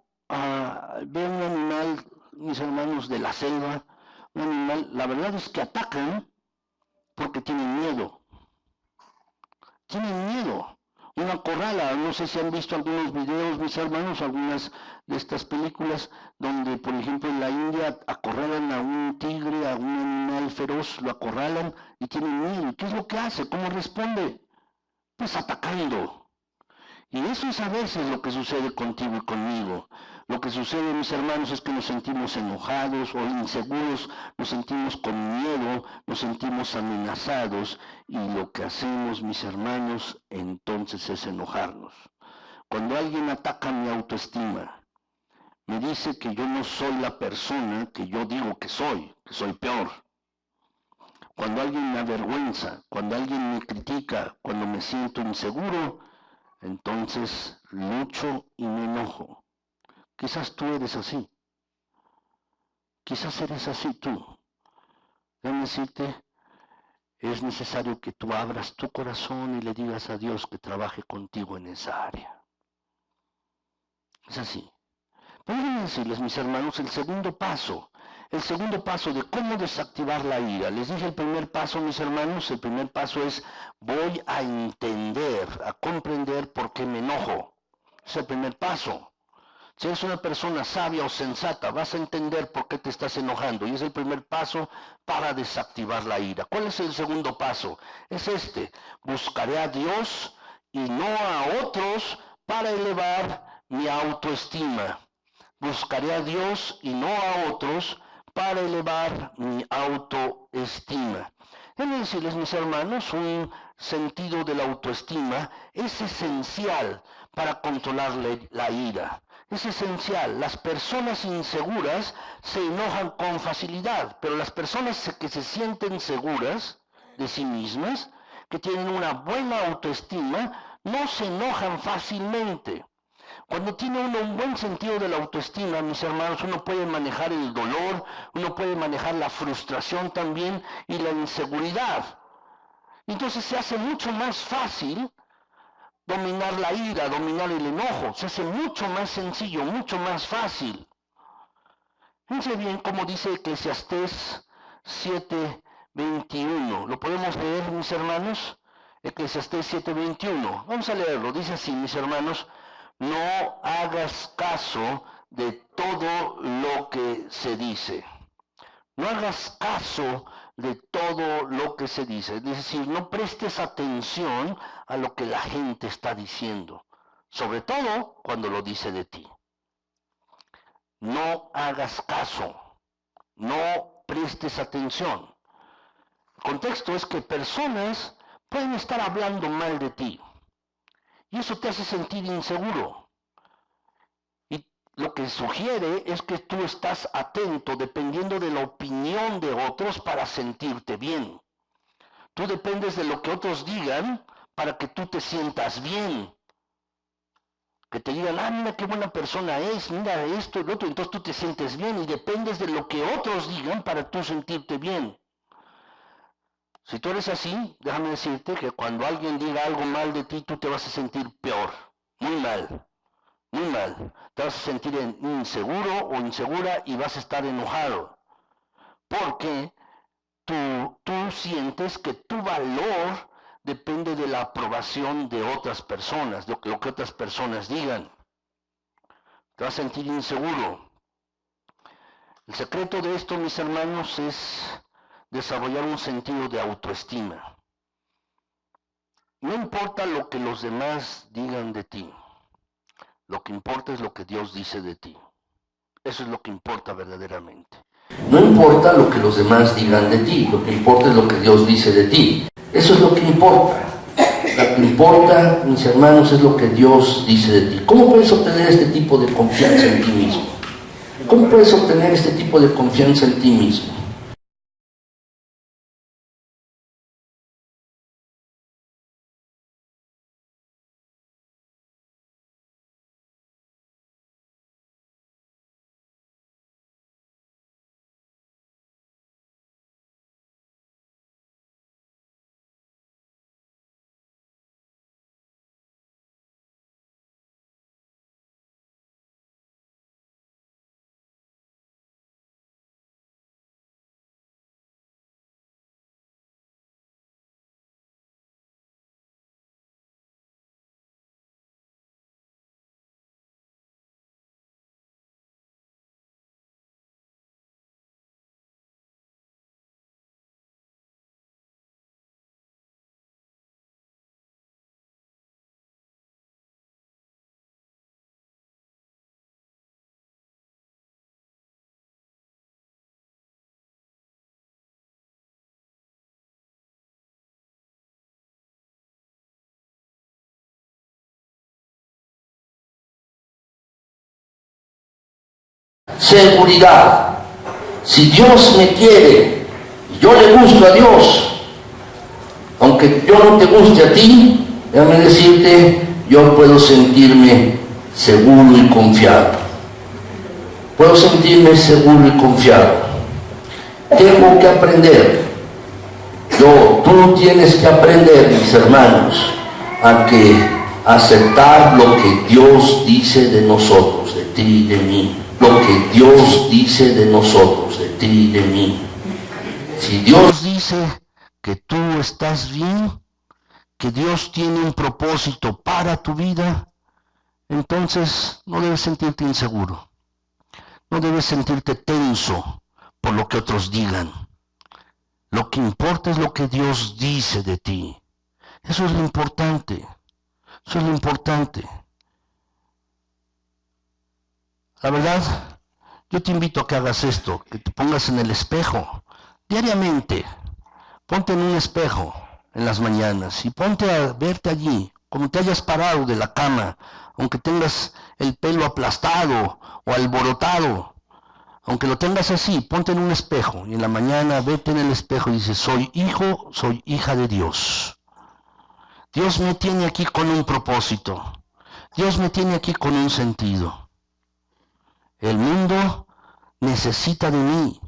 ve un animal, mis hermanos, de la selva, un animal, la verdad es que atacan porque tienen miedo. Tienen miedo. Una corrala, no sé si han visto algunos videos, mis hermanos, algunas de estas películas, donde, por ejemplo, en la India acorralan a un tigre, a un animal feroz, lo acorralan y tienen miedo. ¿Y qué es lo que hace? ¿Cómo responde? Pues atacando. Y eso es a veces lo que sucede contigo y conmigo. Lo que sucede, mis hermanos, es que nos sentimos enojados o inseguros, nos sentimos con miedo, nos sentimos amenazados y lo que hacemos, mis hermanos, entonces es enojarnos. Cuando alguien ataca mi autoestima, me dice que yo no soy la persona que yo digo que soy peor. Cuando alguien me avergüenza, cuando alguien me critica, cuando me siento inseguro, entonces lucho y me enojo. Quizás tú eres así. Quizás eres así tú. Déjame decirte, es necesario que tú abras tu corazón y le digas a Dios que trabaje contigo en esa área. Es así. Pero déjenme decirles, mis hermanos, el segundo paso de cómo desactivar la ira. Les dije el primer paso, mis hermanos, el primer paso es voy a entender, a comprender por qué me enojo. Es el primer paso. Si eres una persona sabia o sensata, vas a entender por qué te estás enojando. Y es el primer paso para desactivar la ira. ¿Cuál es el segundo paso? Es este. Buscaré a Dios y no a otros para elevar mi autoestima. Buscaré a Dios y no a otros para elevar mi autoestima. Déjenme decirles, mis hermanos, un sentido de la autoestima es esencial para controlar la ira. Es esencial. Las personas inseguras se enojan con facilidad, pero las personas que se sienten seguras de sí mismas, que tienen una buena autoestima, no se enojan fácilmente. Cuando tiene uno un buen sentido de la autoestima, mis hermanos, uno puede manejar el dolor, uno puede manejar la frustración también y la inseguridad. Entonces se hace mucho más fácil dominar la ira, dominar el enojo. Se hace mucho más sencillo, mucho más fácil. Fíjense bien cómo dice Eclesiastés 7:21. ¿Lo podemos leer, mis hermanos? Eclesiastés 7:21. Vamos a leerlo. Dice así, mis hermanos. No hagas caso de todo lo que se dice. No hagas caso de todo lo que se dice. Es decir, no prestes atención a lo que la gente está diciendo. Sobre todo cuando lo dice de ti. No hagas caso. No prestes atención. El contexto es que personas pueden estar hablando mal de ti. Y eso te hace sentir inseguro. Y lo que sugiere es que tú estás atento dependiendo de la opinión de otros para sentirte bien. Tú dependes de lo que otros digan para que tú te sientas bien. Que te digan, mira qué buena persona es, mira esto y lo otro, entonces tú te sientes bien y dependes de lo que otros digan para tú sentirte bien. Si tú eres así, déjame decirte que cuando alguien diga algo mal de ti, tú te vas a sentir peor, muy mal, muy mal. Te vas a sentir inseguro o insegura y vas a estar enojado, porque tú sientes que tu valor depende de la aprobación de otras personas, de lo que otras personas digan. Te vas a sentir inseguro. El secreto de esto, mis hermanos, es desarrollar un sentido de autoestima. No importa lo que los demás digan de ti, lo que importa es lo que Dios dice de ti. Eso es lo que importa verdaderamente. No importa lo que los demás digan de ti, lo que importa es lo que Dios dice de ti. Eso es lo que importa. Lo que importa, mis hermanos, es lo que Dios dice de ti. ¿Cómo puedes obtener este tipo de confianza en ti mismo? ¿Cómo puedes obtener este tipo de confianza en ti mismo? Seguridad. Si Dios me quiere, yo le gusto a Dios, aunque yo no te guste a ti, déjame decirte, yo puedo sentirme seguro y confiado. Puedo sentirme seguro y confiado. Tengo que aprender. Tú tienes que aprender, mis hermanos, a aceptar lo que Dios dice de nosotros, de ti y de mí. Lo que Dios dice de nosotros, de ti y de mí. Si Dios dice que tú estás bien, que Dios tiene un propósito para tu vida, entonces no debes sentirte inseguro. No debes sentirte tenso por lo que otros digan. Lo que importa es lo que Dios dice de ti. Eso es lo importante. Eso es lo importante. La verdad, yo te invito a que hagas esto, que te pongas en el espejo diariamente. Ponte en un espejo en las mañanas y ponte a verte allí, como te hayas parado de la cama, aunque tengas el pelo aplastado o alborotado, aunque lo tengas así, ponte en un espejo y en la mañana vete en el espejo y dices, soy hijo, soy hija de Dios. Dios me tiene aquí con un propósito. Dios me tiene aquí con un sentido. El mundo necesita de mí,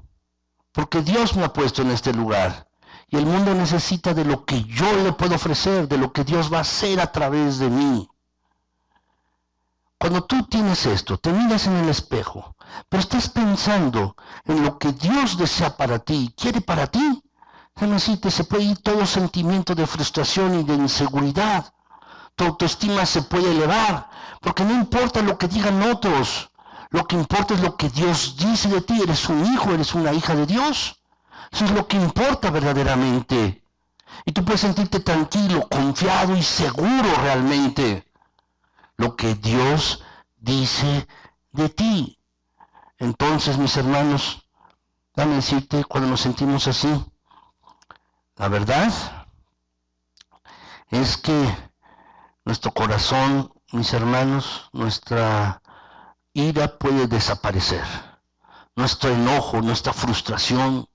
porque Dios me ha puesto en este lugar. Y el mundo necesita de lo que yo le puedo ofrecer, de lo que Dios va a hacer a través de mí. Cuando tú tienes esto, te miras en el espejo, pero estás pensando en lo que Dios desea para ti, quiere para ti, déjame decirte, se puede ir todo sentimiento de frustración y de inseguridad. Tu autoestima se puede elevar, porque no importa lo que digan otros, lo que importa es lo que Dios dice de ti. Eres un hijo, eres una hija de Dios. Eso es lo que importa verdaderamente. Y tú puedes sentirte tranquilo, confiado y seguro realmente. Lo que Dios dice de ti. Entonces, mis hermanos, déjame decirte, cuando nos sentimos así, la verdad es que nuestro corazón, mis hermanos, nuestra ira puede desaparecer. Nuestro enojo, nuestra frustración,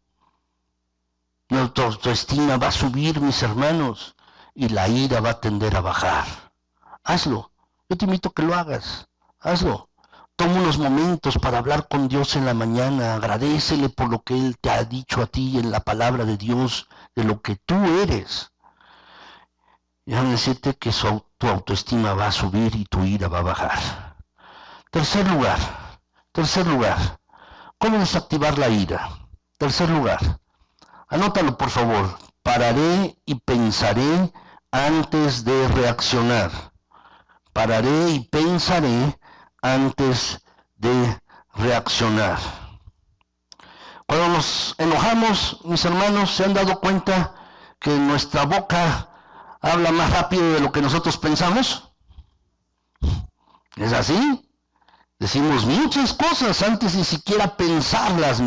nuestra autoestima va a subir, mis hermanos, y la ira va a tender a bajar. Hazlo. Yo te invito a que lo hagas. Hazlo. Toma unos momentos para hablar con Dios en la mañana. Agradécele por lo que Él te ha dicho a ti en la palabra de Dios, de lo que tú eres. déjame decirte que tu autoestima va a subir y tu ira va a bajar. Tercer lugar, ¿cómo desactivar la ira? Tercer lugar, anótalo por favor, pararé y pensaré antes de reaccionar. Pararé y pensaré antes de reaccionar. Cuando nos enojamos, mis hermanos, ¿se han dado cuenta que nuestra boca habla más rápido de lo que nosotros pensamos? ¿Es así? Decimos muchas cosas antes ni siquiera pensarlas.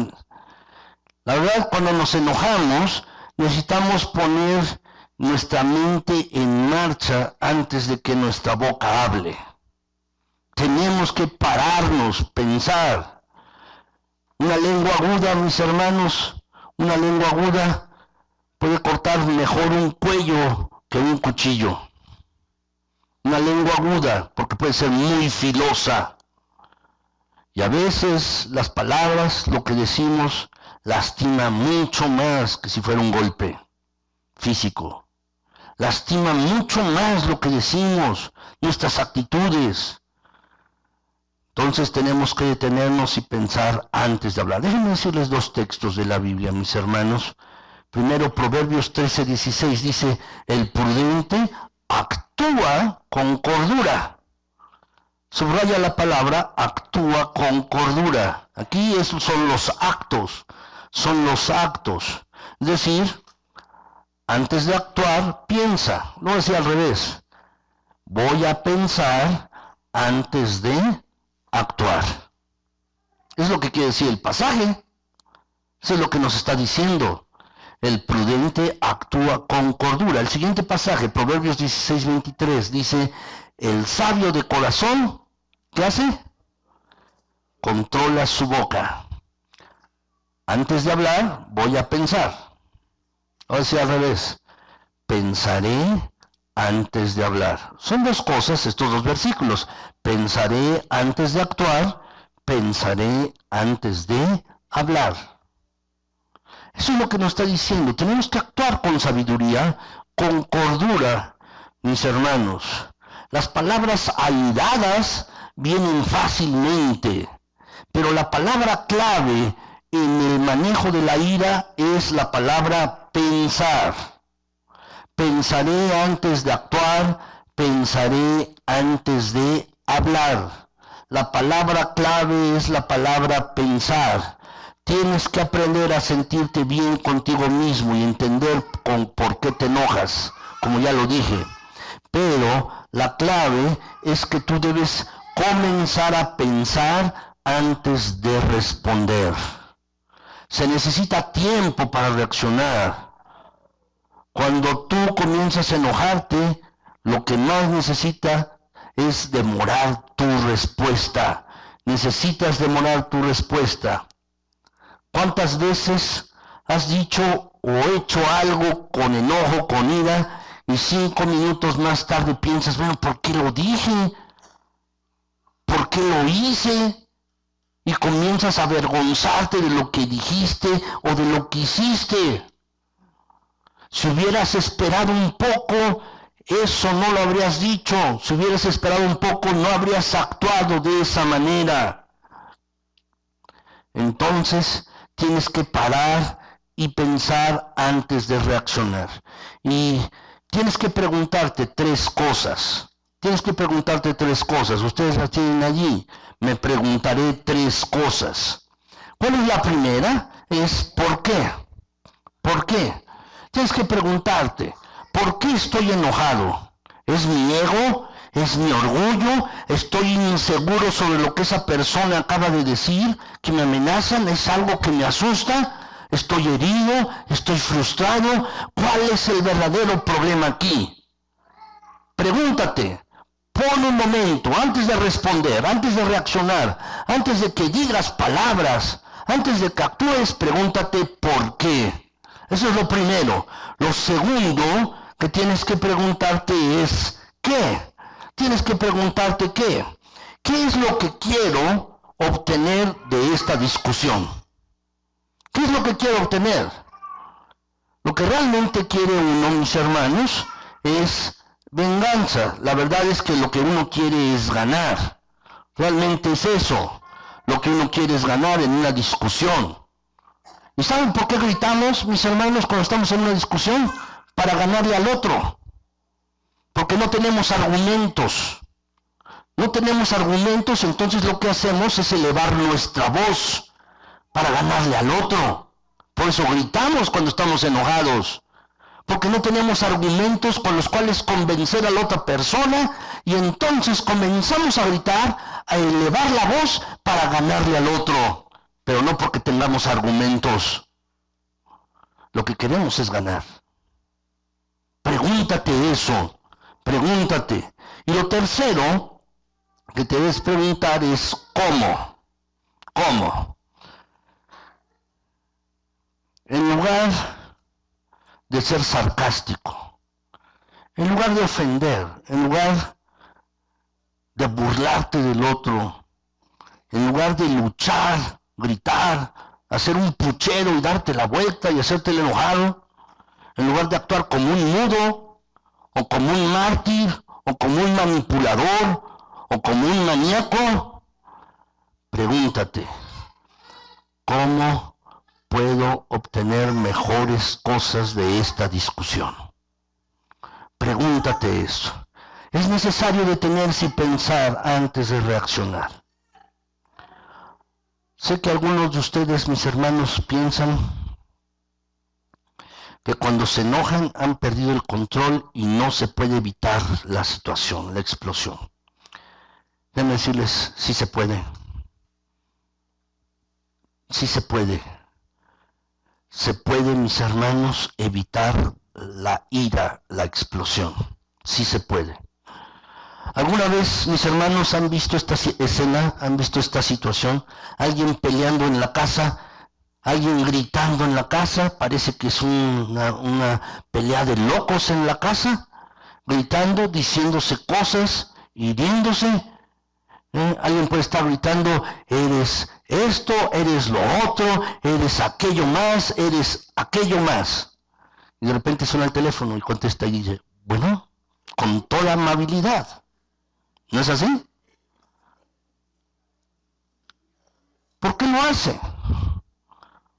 La verdad, cuando nos enojamos, necesitamos poner nuestra mente en marcha antes de que nuestra boca hable. Tenemos que pararnos, pensar. Una lengua aguda, mis hermanos, una lengua aguda puede cortar mejor un cuello que un cuchillo. Una lengua aguda, porque puede ser muy filosa. Y a veces las palabras, lo que decimos, lastima mucho más que si fuera un golpe físico. Lastima mucho más lo que decimos, nuestras actitudes. Entonces tenemos que detenernos y pensar antes de hablar. Déjenme decirles dos textos de la Biblia, mis hermanos. Primero, Proverbios 13:16 dice, el prudente actúa con cordura. Subraya la palabra actúa con cordura. Aquí esos son los actos. Es decir, antes de actuar, piensa. No decía al revés. Voy a pensar antes de actuar. Es lo que quiere decir el pasaje. Eso es lo que nos está diciendo. El prudente actúa con cordura. El siguiente pasaje, Proverbios 16:23, dice, el sabio de corazón, ¿qué hace? Controla su boca. Antes de hablar, voy a pensar. O sea, al revés. Pensaré antes de hablar. Son dos cosas estos dos versículos. Pensaré antes de actuar, pensaré antes de hablar. Eso es lo que nos está diciendo. Tenemos que actuar con sabiduría, con cordura, mis hermanos. Las palabras airadas vienen fácilmente, pero la palabra clave en el manejo de la ira es la palabra pensar. Pensaré antes de actuar, pensaré antes de hablar. La palabra clave es la palabra pensar. Tienes que aprender a sentirte bien contigo mismo y entender por qué te enojas, como ya lo dije. Pero la clave es que tú debes comenzar a pensar antes de responder. Se necesita tiempo para reaccionar. Cuando tú comienzas a enojarte, lo que más necesita es demorar tu respuesta. Necesitas demorar tu respuesta. ¿Cuántas veces has dicho o hecho algo con enojo, con ira, y 5 minutos más tarde piensas, bueno, ¿por qué lo dije? ¿Por qué lo hice? Y comienzas a avergonzarte de lo que dijiste o de lo que hiciste. Si hubieras esperado un poco, eso no lo habrías dicho. Si hubieras esperado un poco, no habrías actuado de esa manera. Entonces, tienes que parar y pensar antes de reaccionar. Y tienes que preguntarte 3 cosas. Ustedes las tienen allí. Me preguntaré 3 cosas. ¿Cuál es la primera? Es ¿por qué? ¿Por qué? Tienes que preguntarte, ¿por qué estoy enojado? ¿Es mi ego? ¿Es mi orgullo? ¿Estoy inseguro sobre lo que esa persona acaba de decir? ¿Que me amenazan? ¿Es algo que me asusta? ¿Estoy herido? ¿Estoy frustrado? ¿Cuál es el verdadero problema aquí? Pregúntate. Pon un momento antes de responder, antes de reaccionar, antes de que digas palabras, antes de que actúes, pregúntate ¿por qué? Eso es lo primero. Lo segundo que tienes que preguntarte es ¿qué? Tienes que preguntarte ¿qué? ¿Qué es lo que quiero obtener de esta discusión? ¿Qué es lo que quiero obtener? Lo que realmente quiere uno, mis hermanos, es venganza. La verdad es que lo que uno quiere es ganar. Realmente es eso. Lo que uno quiere es ganar en una discusión. ¿Y saben por qué gritamos, mis hermanos, cuando estamos en una discusión? Para ganarle al otro. Porque no tenemos argumentos. No tenemos argumentos, entonces lo que hacemos es elevar nuestra voz para ganarle al otro. Por eso gritamos cuando estamos enojados. Porque no tenemos argumentos con los cuales convencer a la otra persona y entonces comenzamos a gritar, a elevar la voz para ganarle al otro. Pero no porque tengamos argumentos. Lo que queremos es ganar. Pregúntate eso. Pregúntate. Y lo tercero que te debes preguntar es ¿cómo? ¿Cómo? En lugar de ser sarcástico, en lugar de ofender, en lugar de burlarte del otro, en lugar de luchar, gritar, hacer un puchero y darte la vuelta y hacerte el enojado, en lugar de actuar como un mudo, o como un mártir, o como un manipulador, o como un maníaco, pregúntate, ¿cómo puedo obtener mejores cosas de esta discusión? Pregúntate eso. Es necesario detenerse y pensar antes de reaccionar. Sé que algunos de ustedes, mis hermanos, piensan que cuando se enojan han perdido el control y no se puede evitar la situación, la explosión. Déjenme decirles, sí se puede. Sí se puede. Se puede, mis hermanos, evitar la ira, la explosión. Sí se puede. ¿Alguna vez, mis hermanos, han visto esta escena, han visto esta situación? Alguien peleando en la casa, alguien gritando en la casa, parece que es una pelea de locos en la casa, gritando, diciéndose cosas, hiriéndose. Alguien puede estar gritando, eres esto, eres lo otro, eres aquello más, eres aquello más. Y de repente suena el teléfono y contesta y dice, bueno, con toda amabilidad. ¿No es así? ¿Por qué lo hace?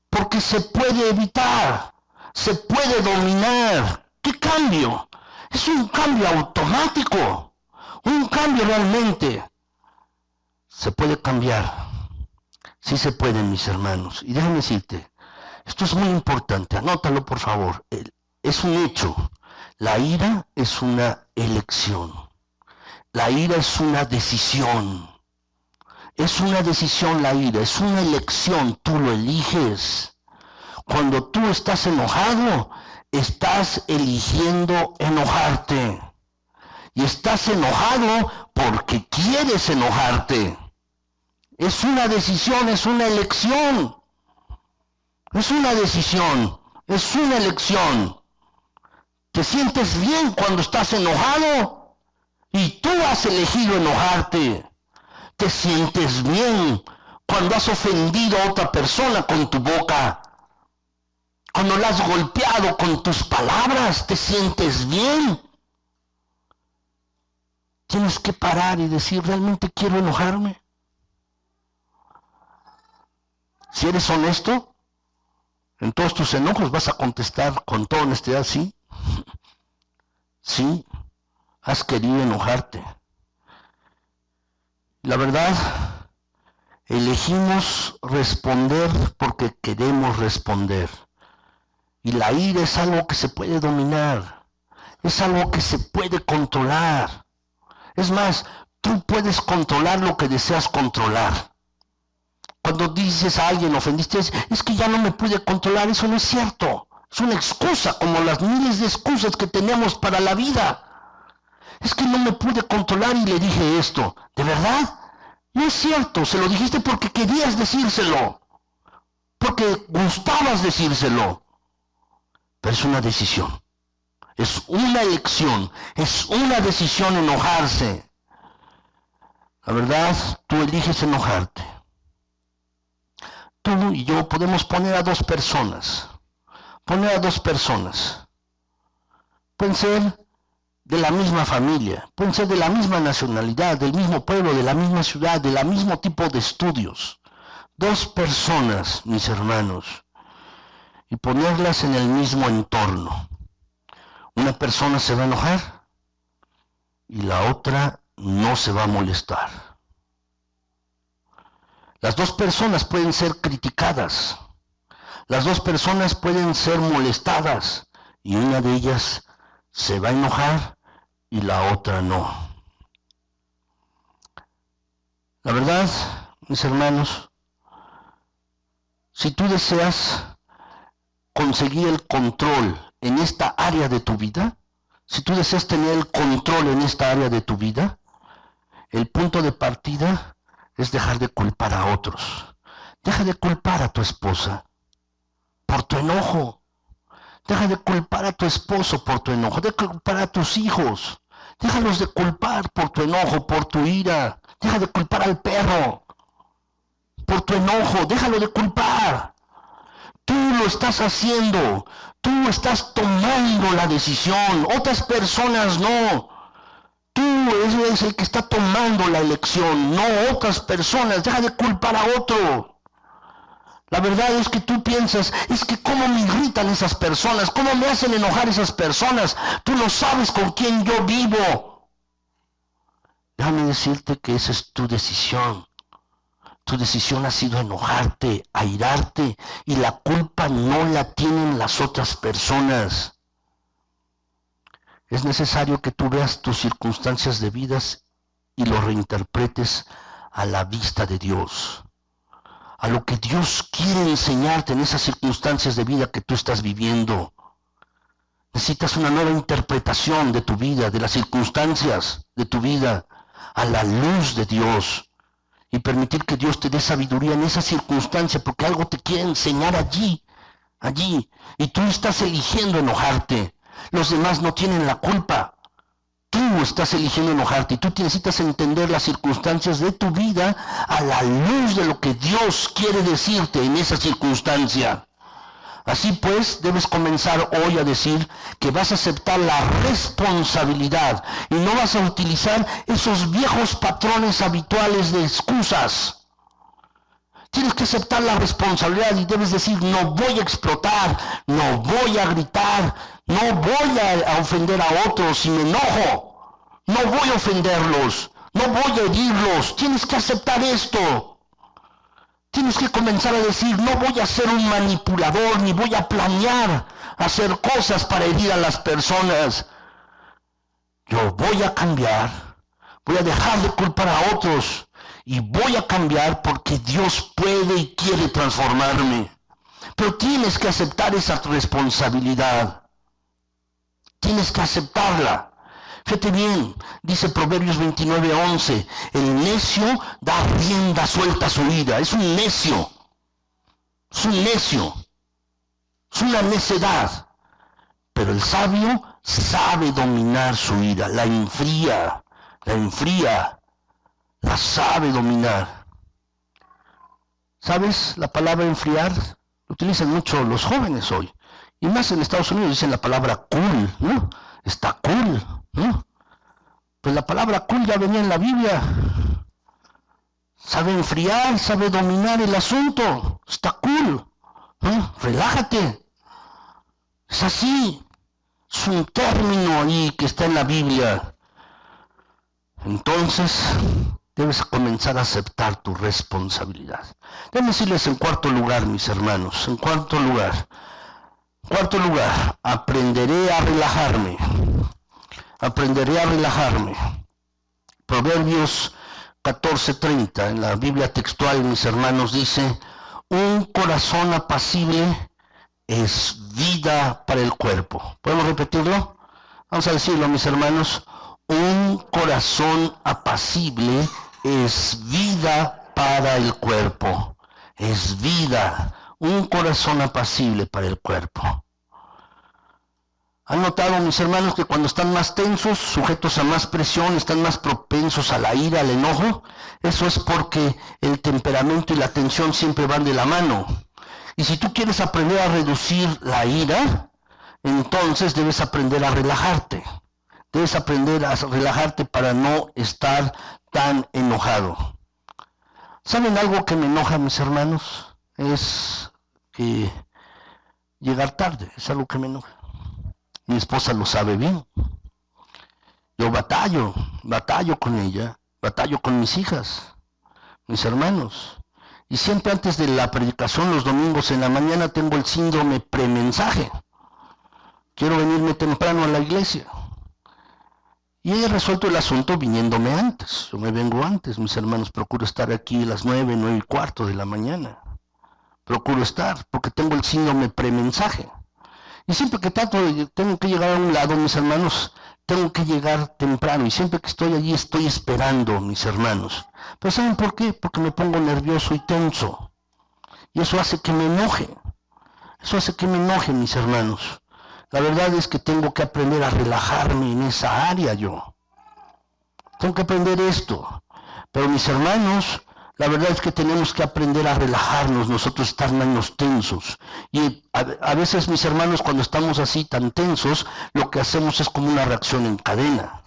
Porque se puede evitar, se puede dominar. ¿Qué cambio? Es un cambio automático, un cambio realmente. Se puede cambiar. Sí se puede, mis hermanos. Y déjame decirte, esto es muy importante, anótalo por favor. Es un hecho. La ira es una elección. La ira es una decisión. Es una decisión la ira, es una elección, tú lo eliges. Cuando tú estás enojado, estás eligiendo enojarte. Y estás enojado porque quieres enojarte. Es una decisión, es una elección. Es una decisión, es una elección. ¿Te sientes bien cuando estás enojado? Y tú has elegido enojarte. ¿Te sientes bien cuando has ofendido a otra persona con tu boca? Cuando la has golpeado con tus palabras, ¿te sientes bien? Tienes que parar y decir, ¿realmente quiero enojarme? Si eres honesto, en todos tus enojos vas a contestar con toda honestidad, sí. Sí, has querido enojarte. La verdad, elegimos responder porque queremos responder. Y la ira es algo que se puede dominar, es algo que se puede controlar. Es más, tú puedes controlar lo que deseas controlar. Cuando dices a alguien, ofendiste, es que ya no me pude controlar, eso no es cierto. Es una excusa, como las miles de excusas que tenemos para la vida. Es que no me pude controlar y le dije esto. ¿De verdad? No es cierto, se lo dijiste porque querías decírselo. Porque gustabas decírselo. Pero es una decisión. Es una elección. Es una decisión enojarse. La verdad, tú eliges enojarte. Tú y yo podemos poner a dos personas. Poner a dos personas. Pueden ser de la misma familia, pueden ser de la misma nacionalidad, del mismo pueblo, de la misma ciudad, del mismo tipo de estudios. Dos personas, mis hermanos, y ponerlas en el mismo entorno. Una persona se va a enojar y la otra no se va a molestar. Las dos personas pueden ser criticadas, las dos personas pueden ser molestadas y una de ellas se va a enojar y la otra no. La verdad, mis hermanos, si tú deseas conseguir el control en esta área de tu vida, si tú deseas tener el control en esta área de tu vida, el punto de partida es dejar de culpar a otros. Deja de culpar a tu esposa por tu enojo. Deja de culpar a tu esposo por tu enojo. Deja de culpar a tus hijos. Déjalos de culpar por tu enojo, por tu ira. Deja de culpar al perro por tu enojo. Déjalo de culpar. Tú lo estás haciendo. Tú estás tomando la decisión. Otras personas no. Tú eres el que está tomando la elección, no otras personas. Deja de culpar a otro. La verdad es que tú piensas, es que cómo me irritan esas personas, cómo me hacen enojar esas personas. Tú no sabes con quién yo vivo. Déjame decirte que esa es tu decisión. Tu decisión ha sido enojarte, airarte, y la culpa no la tienen las otras personas. Es necesario que tú veas tus circunstancias de vida y lo reinterpretes a la vista de Dios, a lo que Dios quiere enseñarte en esas circunstancias de vida que tú estás viviendo. Necesitas una nueva interpretación de tu vida, de las circunstancias de tu vida, a la luz de Dios, y permitir que Dios te dé sabiduría en esa circunstancia, porque algo te quiere enseñar allí, y tú estás eligiendo enojarte. Los demás no tienen la culpa. Tú estás eligiendo enojarte y tú necesitas entender las circunstancias de tu vida a la luz de lo que Dios quiere decirte en esa circunstancia. Así pues, debes comenzar hoy a decir que vas a aceptar la responsabilidad y no vas a utilizar esos viejos patrones habituales de excusas. Tienes que aceptar la responsabilidad y debes decir, no voy a explotar, no voy a gritar, no voy a ofender a otros si me enojo, no voy a ofenderlos, no voy a herirlos. Tienes que aceptar esto. Tienes que comenzar a decir, no voy a ser un manipulador, ni voy a planear hacer cosas para herir a las personas. Yo voy a cambiar, voy a dejar de culpar a otros. Y voy a cambiar porque Dios puede y quiere transformarme. Pero tienes que aceptar esa responsabilidad. Tienes que aceptarla. Fíjate bien, dice Proverbios 29:11, el necio da rienda suelta a su ira. Es un necio. Es un necio. Es una necedad. Pero el sabio sabe dominar su ira. La enfría. La sabe dominar. ¿Sabes? La palabra enfriar lo utilizan mucho los jóvenes hoy. Y más en Estados Unidos dicen la palabra cool, ¿no? Está cool, ¿no? Pues la palabra cool ya venía en la Biblia. Sabe enfriar, sabe dominar el asunto. Está cool, ¿no? Relájate. Es así. Es un término ahí que está en la Biblia. Entonces, debes comenzar a aceptar tu responsabilidad. Déjenme decirles en cuarto lugar, mis hermanos, en cuarto lugar, aprenderé a relajarme. Proverbios 14:30, en la Biblia textual, mis hermanos, dice, un corazón apacible es vida para el cuerpo. ¿Podemos repetirlo? Vamos a decirlo, mis hermanos. Un corazón apacible es vida para el cuerpo. Es vida. Un corazón apacible para el cuerpo. ¿Han notado, mis hermanos, que cuando están más tensos, sujetos a más presión, están más propensos a la ira, al enojo? Eso es porque el temperamento y la tensión siempre van de la mano. Y si tú quieres aprender a reducir la ira, entonces debes aprender a relajarte. Debes aprender a relajarte para no estar tan enojado. ¿Saben algo que me enoja, mis hermanos? Es que llegar tarde, es algo que me enoja. Mi esposa lo sabe bien. Yo batallo con ella, batallo con mis hijas, mis hermanos. Y siempre antes de la predicación, los domingos en la mañana, tengo el síndrome premensaje. Quiero venirme temprano a la iglesia. Y he resuelto el asunto viniéndome antes. Yo me vengo antes, mis hermanos. Procuro estar aquí a las 9, 9:15 de la mañana. Procuro estar, porque tengo el síndrome premensaje. Y siempre que tengo que llegar a un lado, mis hermanos, tengo que llegar temprano. Y siempre que estoy allí, estoy esperando, mis hermanos. Pero ¿saben por qué? Porque me pongo nervioso y tenso. Y eso hace que me enoje. Eso hace que me enoje, mis hermanos. La verdad es que tengo que aprender a relajarme en esa área yo. Tengo que aprender esto. Pero mis hermanos, la verdad es que tenemos que aprender a relajarnos, nosotros estar menos tensos. Y a veces, mis hermanos, cuando estamos así tan tensos, lo que hacemos es como una reacción en cadena.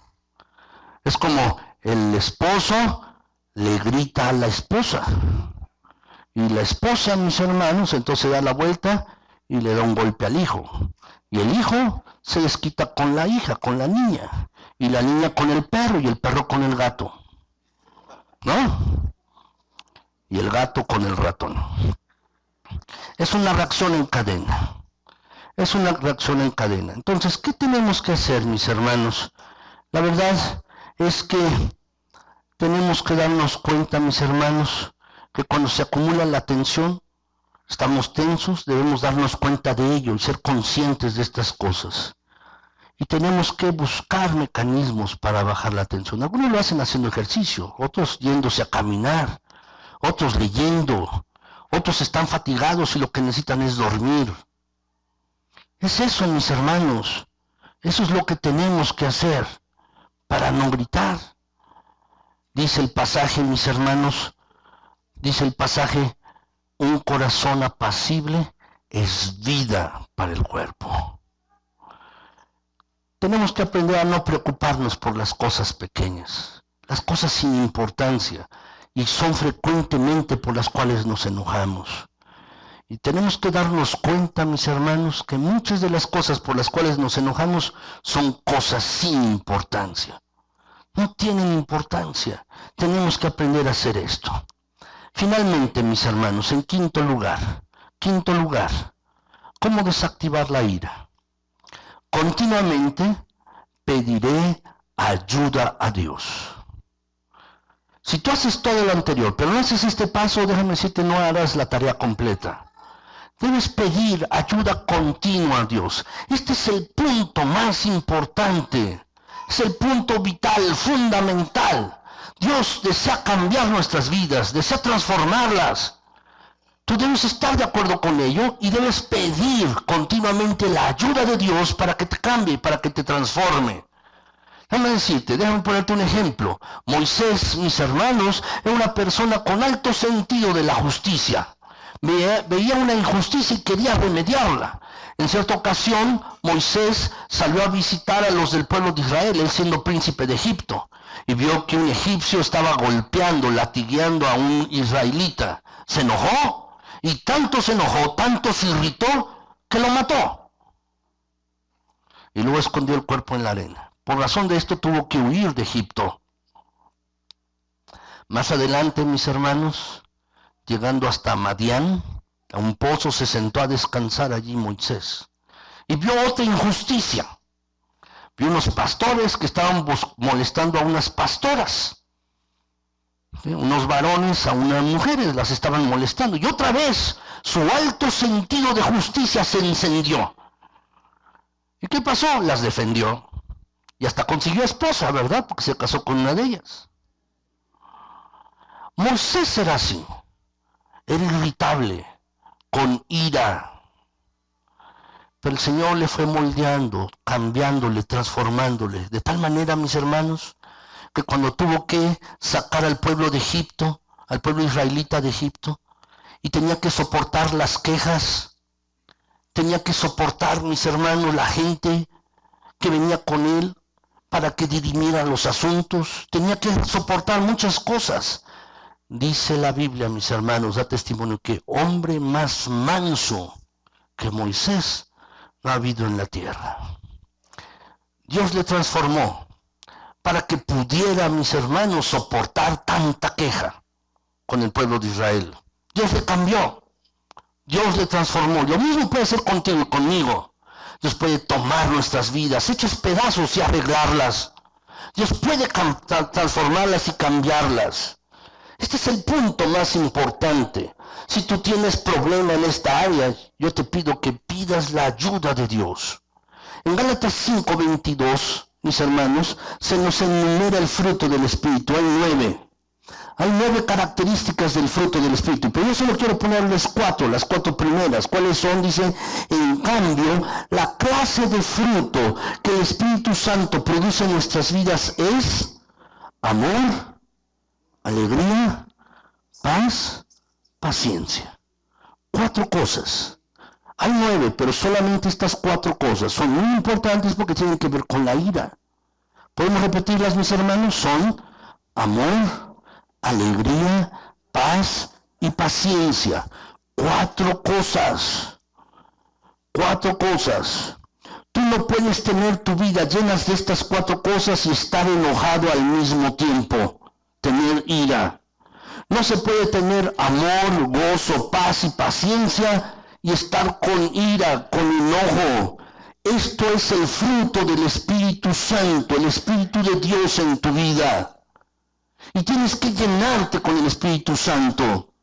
Es como el esposo le grita a la esposa. Y la esposa, mis hermanos, entonces da la vuelta y le da un golpe al hijo. Y el hijo se desquita con la hija, con la niña. Y la niña con el perro y el perro con el gato. ¿No? Y el gato con el ratón. Es una reacción en cadena. Es una reacción en cadena. Entonces, ¿qué tenemos que hacer, mis hermanos? La verdad es que tenemos que darnos cuenta, mis hermanos, que cuando se acumula la tensión, estamos tensos, debemos darnos cuenta de ello y ser conscientes de estas cosas. Y tenemos que buscar mecanismos para bajar la tensión. Algunos lo hacen haciendo ejercicio, otros yéndose a caminar, otros leyendo, otros están fatigados y lo que necesitan es dormir. Es eso, mis hermanos. Eso es lo que tenemos que hacer para no gritar. Dice el pasaje, mis hermanos, dice el pasaje, un corazón apacible es vida para el cuerpo. Tenemos que aprender a no preocuparnos por las cosas pequeñas, las cosas sin importancia, y son frecuentemente por las cuales nos enojamos. Y tenemos que darnos cuenta, mis hermanos, que muchas de las cosas por las cuales nos enojamos son cosas sin importancia. No tienen importancia. Tenemos que aprender a hacer esto. Finalmente, mis hermanos, en quinto lugar, ¿cómo desactivar la ira? Continuamente pediré ayuda a Dios. Si tú haces todo lo anterior, pero no haces este paso, déjame decirte, no harás la tarea completa. Debes pedir ayuda continua a Dios. Este es el punto más importante. Es el punto vital, fundamental. Dios desea cambiar nuestras vidas, desea transformarlas. Tú debes estar de acuerdo con ello y debes pedir continuamente la ayuda de Dios para que te cambie, para que te transforme. Déjame ponerte un ejemplo. Moisés, mis hermanos, era una persona con alto sentido de la justicia. Veía una injusticia y quería remediarla. En cierta ocasión, Moisés salió a visitar a los del pueblo de Israel, él siendo príncipe de Egipto, y vio que un egipcio estaba golpeando, latigueando a un israelita. Se enojó, y tanto se enojó, tanto se irritó, que lo mató. Y luego escondió el cuerpo en la arena. Por razón de esto tuvo que huir de Egipto. Más adelante, mis hermanos, llegando hasta Madián, a un pozo, se sentó a descansar allí Moisés. Y vio otra injusticia. Vio unos pastores que estaban molestando a unas pastoras. ¿Sí? Unos varones a unas mujeres las estaban molestando. Y otra vez su alto sentido de justicia se encendió. ¿Y qué pasó? Las defendió. Y hasta consiguió esposa, ¿verdad? Porque se casó con una de ellas. Moisés era así. Era irritable, con ira. Pero el Señor le fue moldeando, cambiándole, transformándole. De tal manera, mis hermanos, que cuando tuvo que sacar al pueblo de Egipto, al pueblo israelita de Egipto, y tenía que soportar las quejas, tenía que soportar, mis hermanos, la gente que venía con él para que dirimiera los asuntos, tenía que soportar muchas cosas. Dice la Biblia, mis hermanos, da testimonio que hombre más manso que Moisés no ha habido en la tierra. Dios le transformó para que pudiera, mis hermanos, soportar tanta queja con el pueblo de Israel. Dios le cambió, Dios le transformó. Lo mismo puede ser contigo y conmigo. Dios puede tomar nuestras vidas hechas pedazos y arreglarlas. Dios puede transformarlas y cambiarlas. Este es el punto más importante. Si tú tienes problema en esta área, yo te pido que pidas la ayuda de Dios. En Gálatas 5:22, mis hermanos, se nos enumera el fruto del Espíritu. Hay 9 características del fruto del Espíritu, pero yo solo quiero ponerles 4, las 4 primeras. ¿Cuáles son? Dice, en cambio, la clase de fruto que el Espíritu Santo produce en nuestras vidas es amor, alegría, paz, paciencia. 4 cosas. Hay 9, pero solamente estas 4 cosas son muy importantes porque tienen que ver con la ira. ¿Podemos repetirlas, mis hermanos? Son amor, alegría, paz y paciencia. 4 cosas. 4 cosas. Tú no puedes tener tu vida llena de estas 4 cosas y estar enojado al mismo tiempo. Tener ira. No se puede tener amor, gozo, paz y paciencia y estar con ira, con enojo. Esto es el fruto del Espíritu Santo, el Espíritu de Dios en tu vida. Y tienes que llenarte con el Espíritu Santo.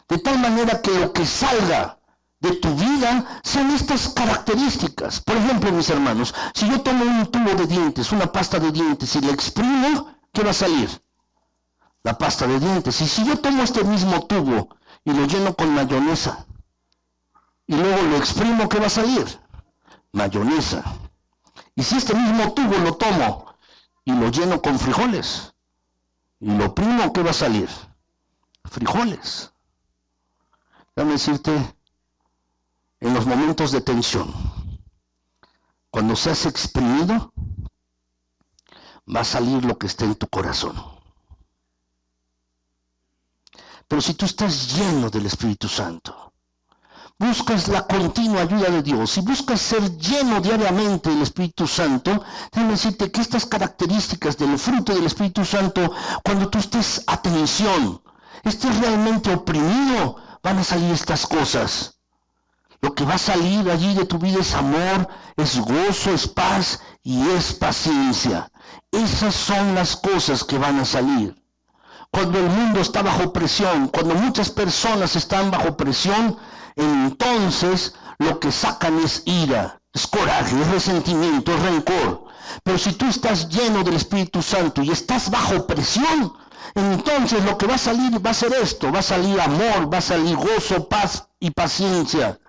De tal manera que lo que salga de tu vida sean estas características. Por ejemplo, mis hermanos, si yo tomo un tubo de dientes, una pasta de dientes y le exprimo, ¿qué va a salir? La pasta de dientes. Y si yo tomo este mismo tubo y lo lleno con mayonesa y luego lo exprimo, ¿qué va a salir? Mayonesa. Y si este mismo tubo lo tomo y lo lleno con frijoles y lo oprimo, ¿qué va a salir? Frijoles. Déjame decirte, en los momentos de tensión, cuando seas exprimido, va a salir lo que esté en tu corazón. Pero si tú estás lleno del Espíritu Santo, buscas la continua ayuda de Dios y buscas ser lleno diariamente del Espíritu Santo, déjame decirte que estas características del fruto del Espíritu Santo, cuando tú estés a tensión, estés realmente oprimido, van a salir estas cosas. Lo que va a salir allí de tu vida es amor, es gozo, es paz y es paciencia. Esas son las cosas que van a salir. Cuando el mundo está bajo presión, cuando muchas personas están bajo presión, entonces lo que sacan es ira, es coraje, es resentimiento, es rencor. Pero si tú estás lleno del Espíritu Santo y estás bajo presión, entonces lo que va a salir va a ser esto, va a salir amor, va a salir gozo, paz y paciencia.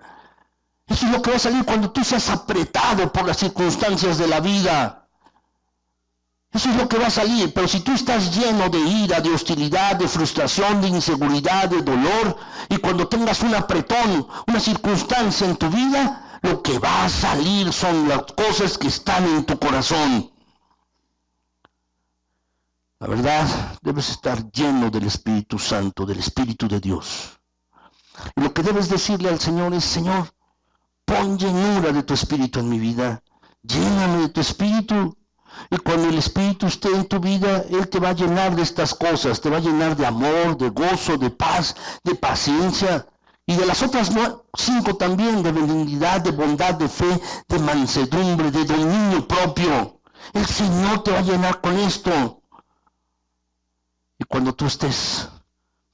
Eso es lo que va a salir cuando tú seas apretado por las circunstancias de la vida. Eso es lo que va a salir. Pero si tú estás lleno de ira, de hostilidad, de frustración, de inseguridad, de dolor, y cuando tengas un apretón, una circunstancia en tu vida, lo que va a salir son las cosas que están en tu corazón. La verdad, debes estar lleno del Espíritu Santo, del Espíritu de Dios. Y lo que debes decirle al Señor es, Señor, pon llenura de tu Espíritu en mi vida. Lléname de tu Espíritu. Y cuando el Espíritu esté en tu vida, Él te va a llenar de estas cosas. Te va a llenar de amor, de gozo, de paz, de paciencia. Y de las otras 5 también, de benignidad, de bondad, de fe, de mansedumbre, de dominio propio. El Señor te va a llenar con esto. Y cuando tú estés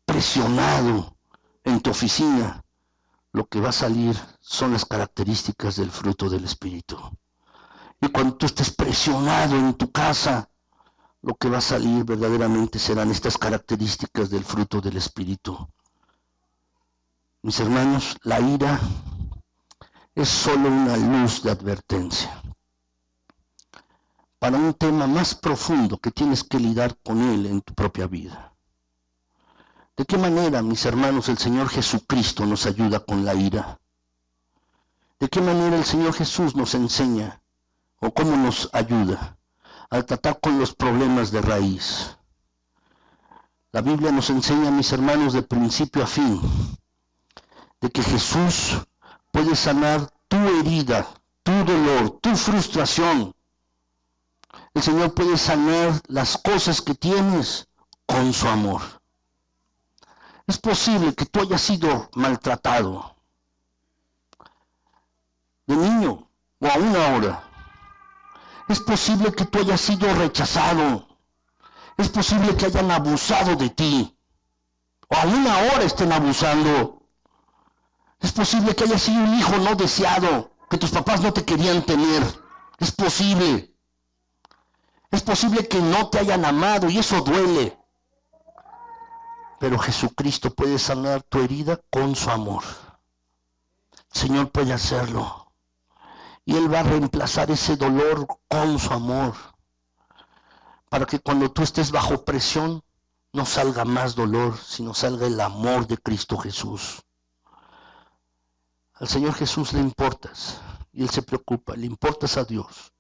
presionado en tu oficina, lo que va a salir son las características del fruto del Espíritu. Y cuando tú estés presionado en tu casa, lo que va a salir verdaderamente serán estas características del fruto del Espíritu. Mis hermanos, la ira es solo una luz de advertencia para un tema más profundo que tienes que lidiar con él en tu propia vida. ¿De qué manera, mis hermanos, el Señor Jesucristo nos ayuda con la ira? ¿De qué manera el Señor Jesús nos enseña o cómo nos ayuda? al tratar con los problemas de raíz. La Biblia nos enseña, mis hermanos, de principio a fin, de que Jesús puede sanar tu herida, tu dolor, tu frustración. El Señor puede sanar las cosas que tienes con su amor. Es posible que tú hayas sido maltratado de niño o aún ahora. Es posible que tú hayas sido rechazado. Es posible que hayan abusado de ti. O aún ahora estén abusando. Es posible que hayas sido un hijo no deseado, que tus papás no te querían tener. Es posible. Es posible que no te hayan amado y eso duele. Pero Jesucristo puede sanar tu herida con su amor. El Señor puede hacerlo. Y Él va a reemplazar ese dolor con su amor. Para que cuando tú estés bajo presión, no salga más dolor, sino salga el amor de Cristo Jesús. Al Señor Jesús le importas. Y Él se preocupa, le importas a Dios.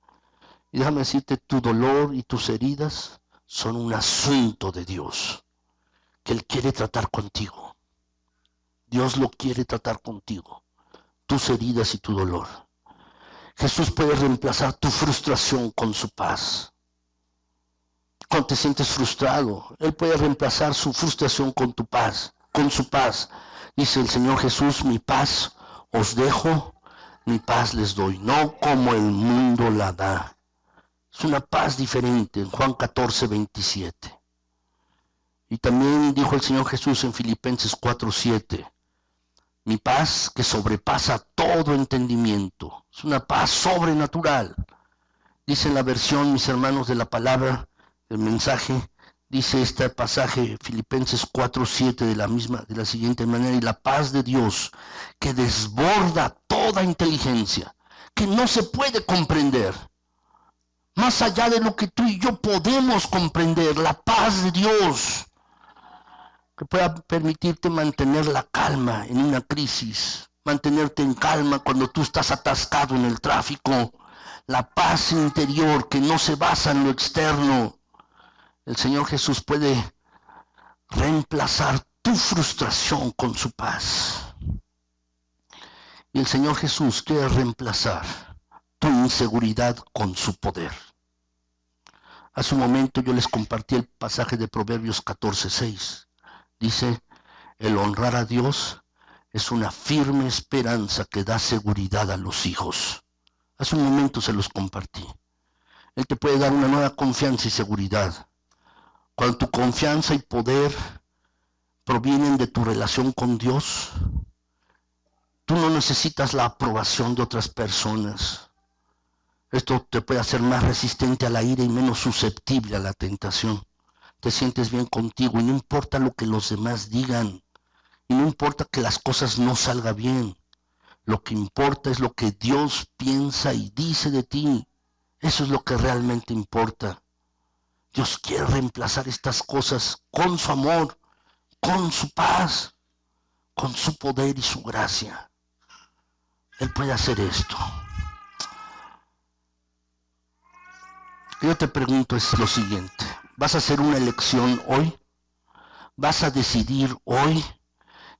Y déjame decirte, tu dolor y tus heridas son un asunto de Dios, que Él quiere tratar contigo. Dios lo quiere tratar contigo, tus heridas y tu dolor. Jesús puede reemplazar tu frustración con su paz. Cuando te sientes frustrado, Él puede reemplazar su frustración con tu paz, con su paz. Dice el Señor Jesús, mi paz os dejo, mi paz les doy, no como el mundo la da. Es una paz diferente en Juan 14, 27. Y también dijo el Señor Jesús en Filipenses 4, 7. Mi paz que sobrepasa todo entendimiento. Es una paz sobrenatural. Dice en la versión, mis hermanos, de la palabra, el mensaje, dice este pasaje, Filipenses 4, 7, de la siguiente manera. Y la paz de Dios que desborda toda inteligencia, que no se puede comprender. Más allá de lo que tú y yo podemos comprender, la paz de Dios, que pueda permitirte mantener la calma en una crisis, mantenerte en calma cuando tú estás atascado en el tráfico, la paz interior que no se basa en lo externo. El Señor Jesús puede reemplazar tu frustración con su paz. Y el Señor Jesús quiere reemplazar tu inseguridad con su poder. Hace un momento yo les compartí el pasaje de Proverbios 14:6. Dice, el honrar a Dios es una firme esperanza que da seguridad a los hijos. Hace un momento se los compartí. Él te puede dar una nueva confianza y seguridad. Cuando tu confianza y poder provienen de tu relación con Dios, tú no necesitas la aprobación de otras personas. Esto te puede hacer más resistente a la ira y menos susceptible a la tentación. Te sientes bien contigo y no importa lo que los demás digan. Y no importa que las cosas no salgan bien. Lo que importa es lo que Dios piensa y dice de ti. Eso es lo que realmente importa. Dios quiere reemplazar estas cosas con su amor, con su paz, con su poder y su gracia. Él puede hacer esto. Yo te pregunto es lo siguiente. ¿Vas a hacer una elección hoy? ¿Vas a decidir hoy?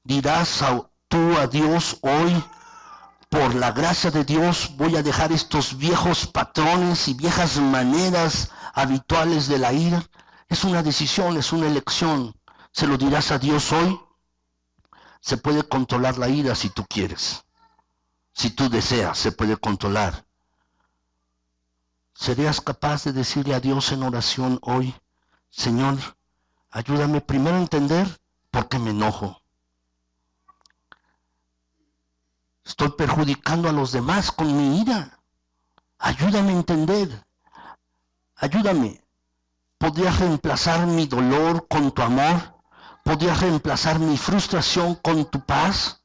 ¿Dirás tú a Dios hoy? Por la gracia de Dios voy a dejar estos viejos patrones y viejas maneras habituales de la ira. Es una decisión, es una elección. ¿Se lo dirás a Dios hoy? Se puede controlar la ira si tú quieres. Si tú deseas, se puede controlar. ¿Serías capaz de decirle a Dios en oración hoy, Señor, ayúdame primero a entender por qué me enojo? Estoy perjudicando a los demás con mi ira. Ayúdame a entender. Ayúdame. ¿Podrías reemplazar mi dolor con tu amor? ¿Podrías reemplazar mi frustración con tu paz?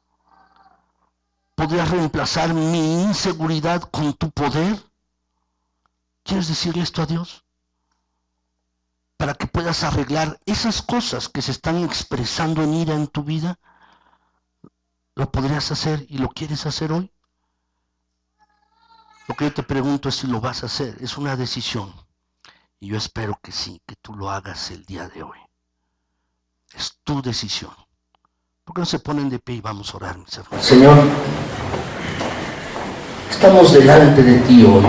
¿Podrías reemplazar mi inseguridad con tu poder? ¿Quieres decirle esto a Dios? Para que puedas arreglar esas cosas que se están expresando en ira en tu vida. ¿Lo podrías hacer y lo quieres hacer hoy? Lo que yo te pregunto es si lo vas a hacer. Es una decisión. Y yo espero que sí, que tú lo hagas el día de hoy. Es tu decisión. ¿Por qué no se ponen de pie y vamos a orar, mis hermanos? Señor, estamos delante de ti hoy.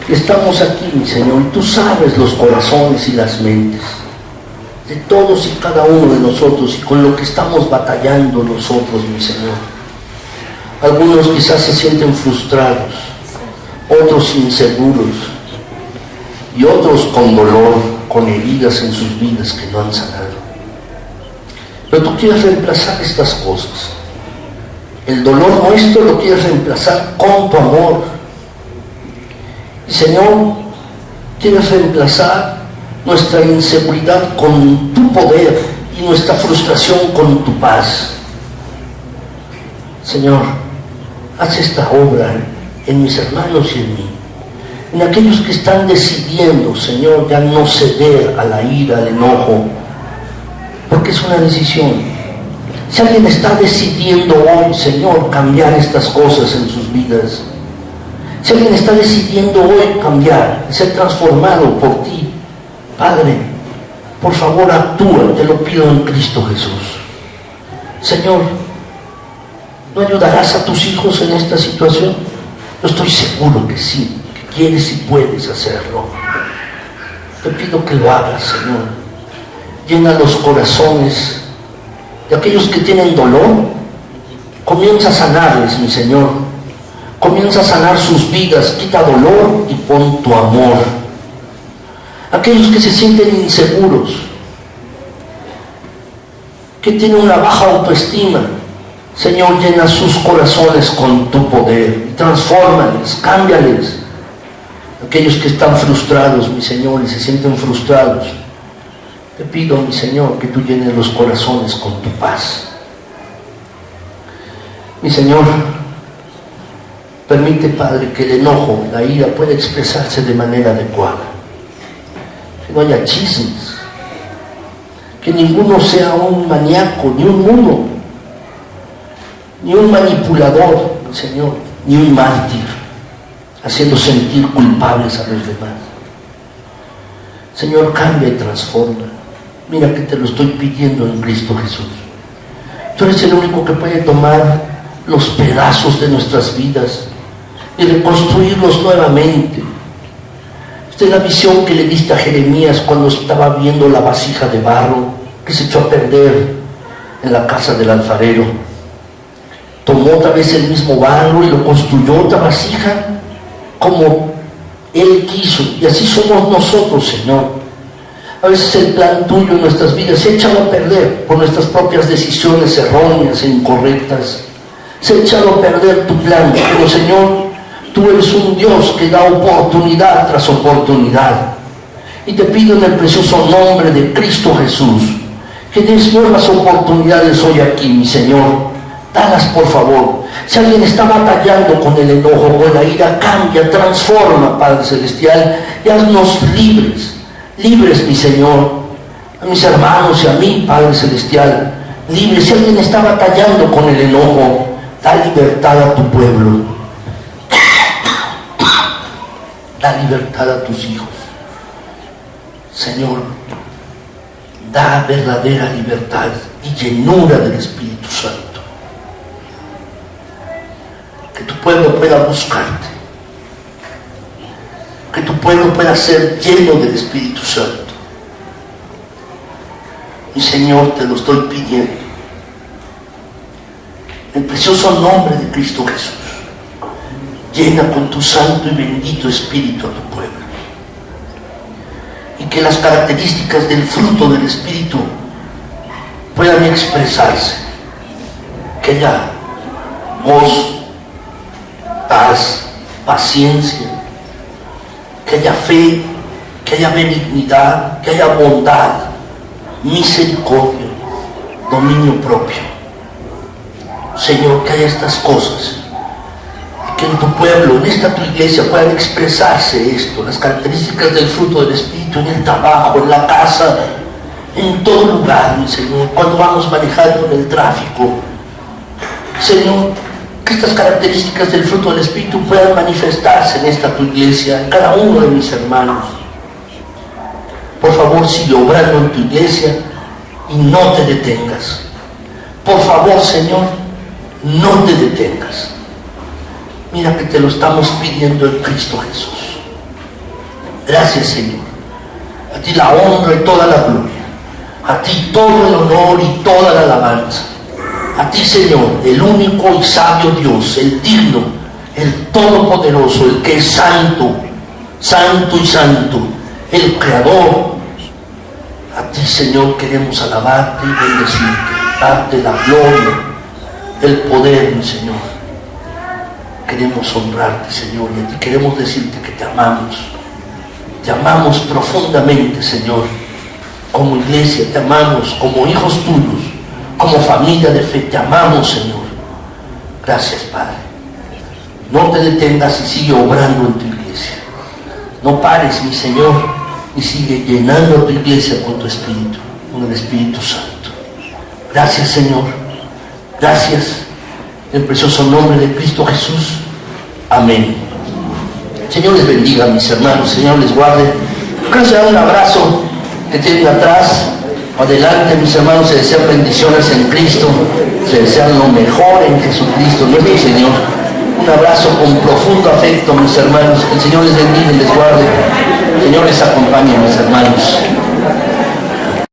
Estamos aquí, mi Señor, y tú sabes los corazones y las mentes de todos y cada uno de nosotros y con lo que estamos batallando nosotros, mi Señor. Algunos quizás se sienten frustrados, otros inseguros y otros con dolor, con heridas en sus vidas que no han sanado. Pero tú quieres reemplazar estas cosas. El dolor nuestro lo quieres reemplazar con tu amor. Y Señor, quieres reemplazar nuestra inseguridad con tu poder y nuestra frustración con tu paz. Señor, haz esta obra en mis hermanos y en mí, en aquellos que están decidiendo, Señor, ya no ceder a la ira, al enojo, porque es una decisión. Si alguien está decidiendo hoy, Señor, cambiar estas cosas en sus vidas, si alguien está decidiendo hoy cambiar, ser transformado por ti, Padre, por favor actúa, te lo pido en Cristo Jesús. Señor, ¿no ayudarás a tus hijos en esta situación? Yo estoy seguro que sí, que quieres y puedes hacerlo. Te pido que lo hagas, Señor. Llena los corazones de aquellos que tienen dolor. Comienza a sanarles, mi Señor. Comienza a sanar sus vidas. Quita dolor y pon tu amor. Aquellos que se sienten inseguros, que tienen una baja autoestima, Señor, llena sus corazones con tu poder y transfórmales, cámbiales. Aquellos que están frustrados, mi Señor, y se sienten frustrados, te pido, mi Señor, que tú llenes los corazones con tu paz. Mi Señor, permite, Padre, que el enojo, la ira pueda expresarse de manera adecuada. Que no haya chismes, que ninguno sea un maníaco, ni un mudo, ni un manipulador, Señor, ni un mártir, haciendo sentir culpables a los demás. Señor, cambia y transforma. Mira que te lo estoy pidiendo en Cristo Jesús. Tú eres el único que puede tomar los pedazos de nuestras vidas y reconstruirlos nuevamente. Esta es la visión que le diste a Jeremías cuando estaba viendo la vasija de barro que se echó a perder en la casa del alfarero. Tomó otra vez el mismo barro y lo construyó otra vasija como Él quiso. Y así somos nosotros, Señor. A veces el plan tuyo en nuestras vidas se echa a perder por nuestras propias decisiones erróneas e incorrectas. Se ha echado a perder tu plan, pero Señor, tú eres un Dios que da oportunidad tras oportunidad. Y te pido en el precioso nombre de Cristo Jesús, que des nuevas oportunidades hoy aquí, mi Señor. Dalas, por favor. Si alguien está batallando con el enojo, con la ira, cambia, transforma, Padre Celestial, y haznos libres. Libres, mi Señor, a mis hermanos y a mí, Padre Celestial, libres. Si alguien está batallando con el enojo, da libertad a tu pueblo, da libertad a tus hijos. Señor, da verdadera libertad y llenura del Espíritu Santo. Que tu pueblo pueda buscarte, que tu pueblo pueda ser lleno del Espíritu Santo. Y Señor, te lo estoy pidiendo en el precioso nombre de Cristo Jesús. Llena con tu santo y bendito Espíritu a tu pueblo, y que las características del fruto del Espíritu puedan expresarse. Que haya gozo, paz, paciencia, que haya fe, que haya benignidad, que haya bondad, misericordia, dominio propio. Señor, que haya estas cosas, y que en tu pueblo, en esta tu iglesia, puedan expresarse esto, las características del fruto del Espíritu, en el trabajo, en la casa, en todo lugar, mi Señor, cuando vamos manejando en el tráfico. Señor, que estas características del fruto del Espíritu puedan manifestarse en esta tu iglesia, en cada uno de mis hermanos. por favor, sigue obrando en tu iglesia y no te detengas. Por favor, Señor, no te detengas. Mira que te lo estamos pidiendo en Cristo Jesús. Gracias, Señor. A ti la honra y toda la gloria. A ti todo el honor y toda la alabanza. A ti, Señor, el único y sabio Dios, el digno, el todopoderoso, el que es santo, santo y santo, el creador. A ti, Señor, queremos alabarte y bendecirte, darte la gloria, el poder, mi Señor. Queremos honrarte, Señor, y a ti queremos decirte que te amamos. Te amamos profundamente, Señor. Como iglesia te amamos, como hijos tuyos, como familia de fe te amamos, Señor. Gracias, Padre. No te detengas y sigue obrando en tu iglesia. No pares, mi Señor, y sigue llenando tu iglesia con tu Espíritu, con el Espíritu Santo. Gracias, Señor. Gracias. En el precioso nombre de Cristo Jesús. Amén. Señor les bendiga, mis hermanos. Señor les guarde. Creo que se da un abrazo que tienen atrás. Adelante, mis hermanos. Se desean bendiciones en Cristo. Se desean lo mejor en Jesucristo, nuestro Señor. Un abrazo con profundo afecto, mis hermanos. Que el Señor les bendiga y les guarde. El Señor les acompañe, mis hermanos.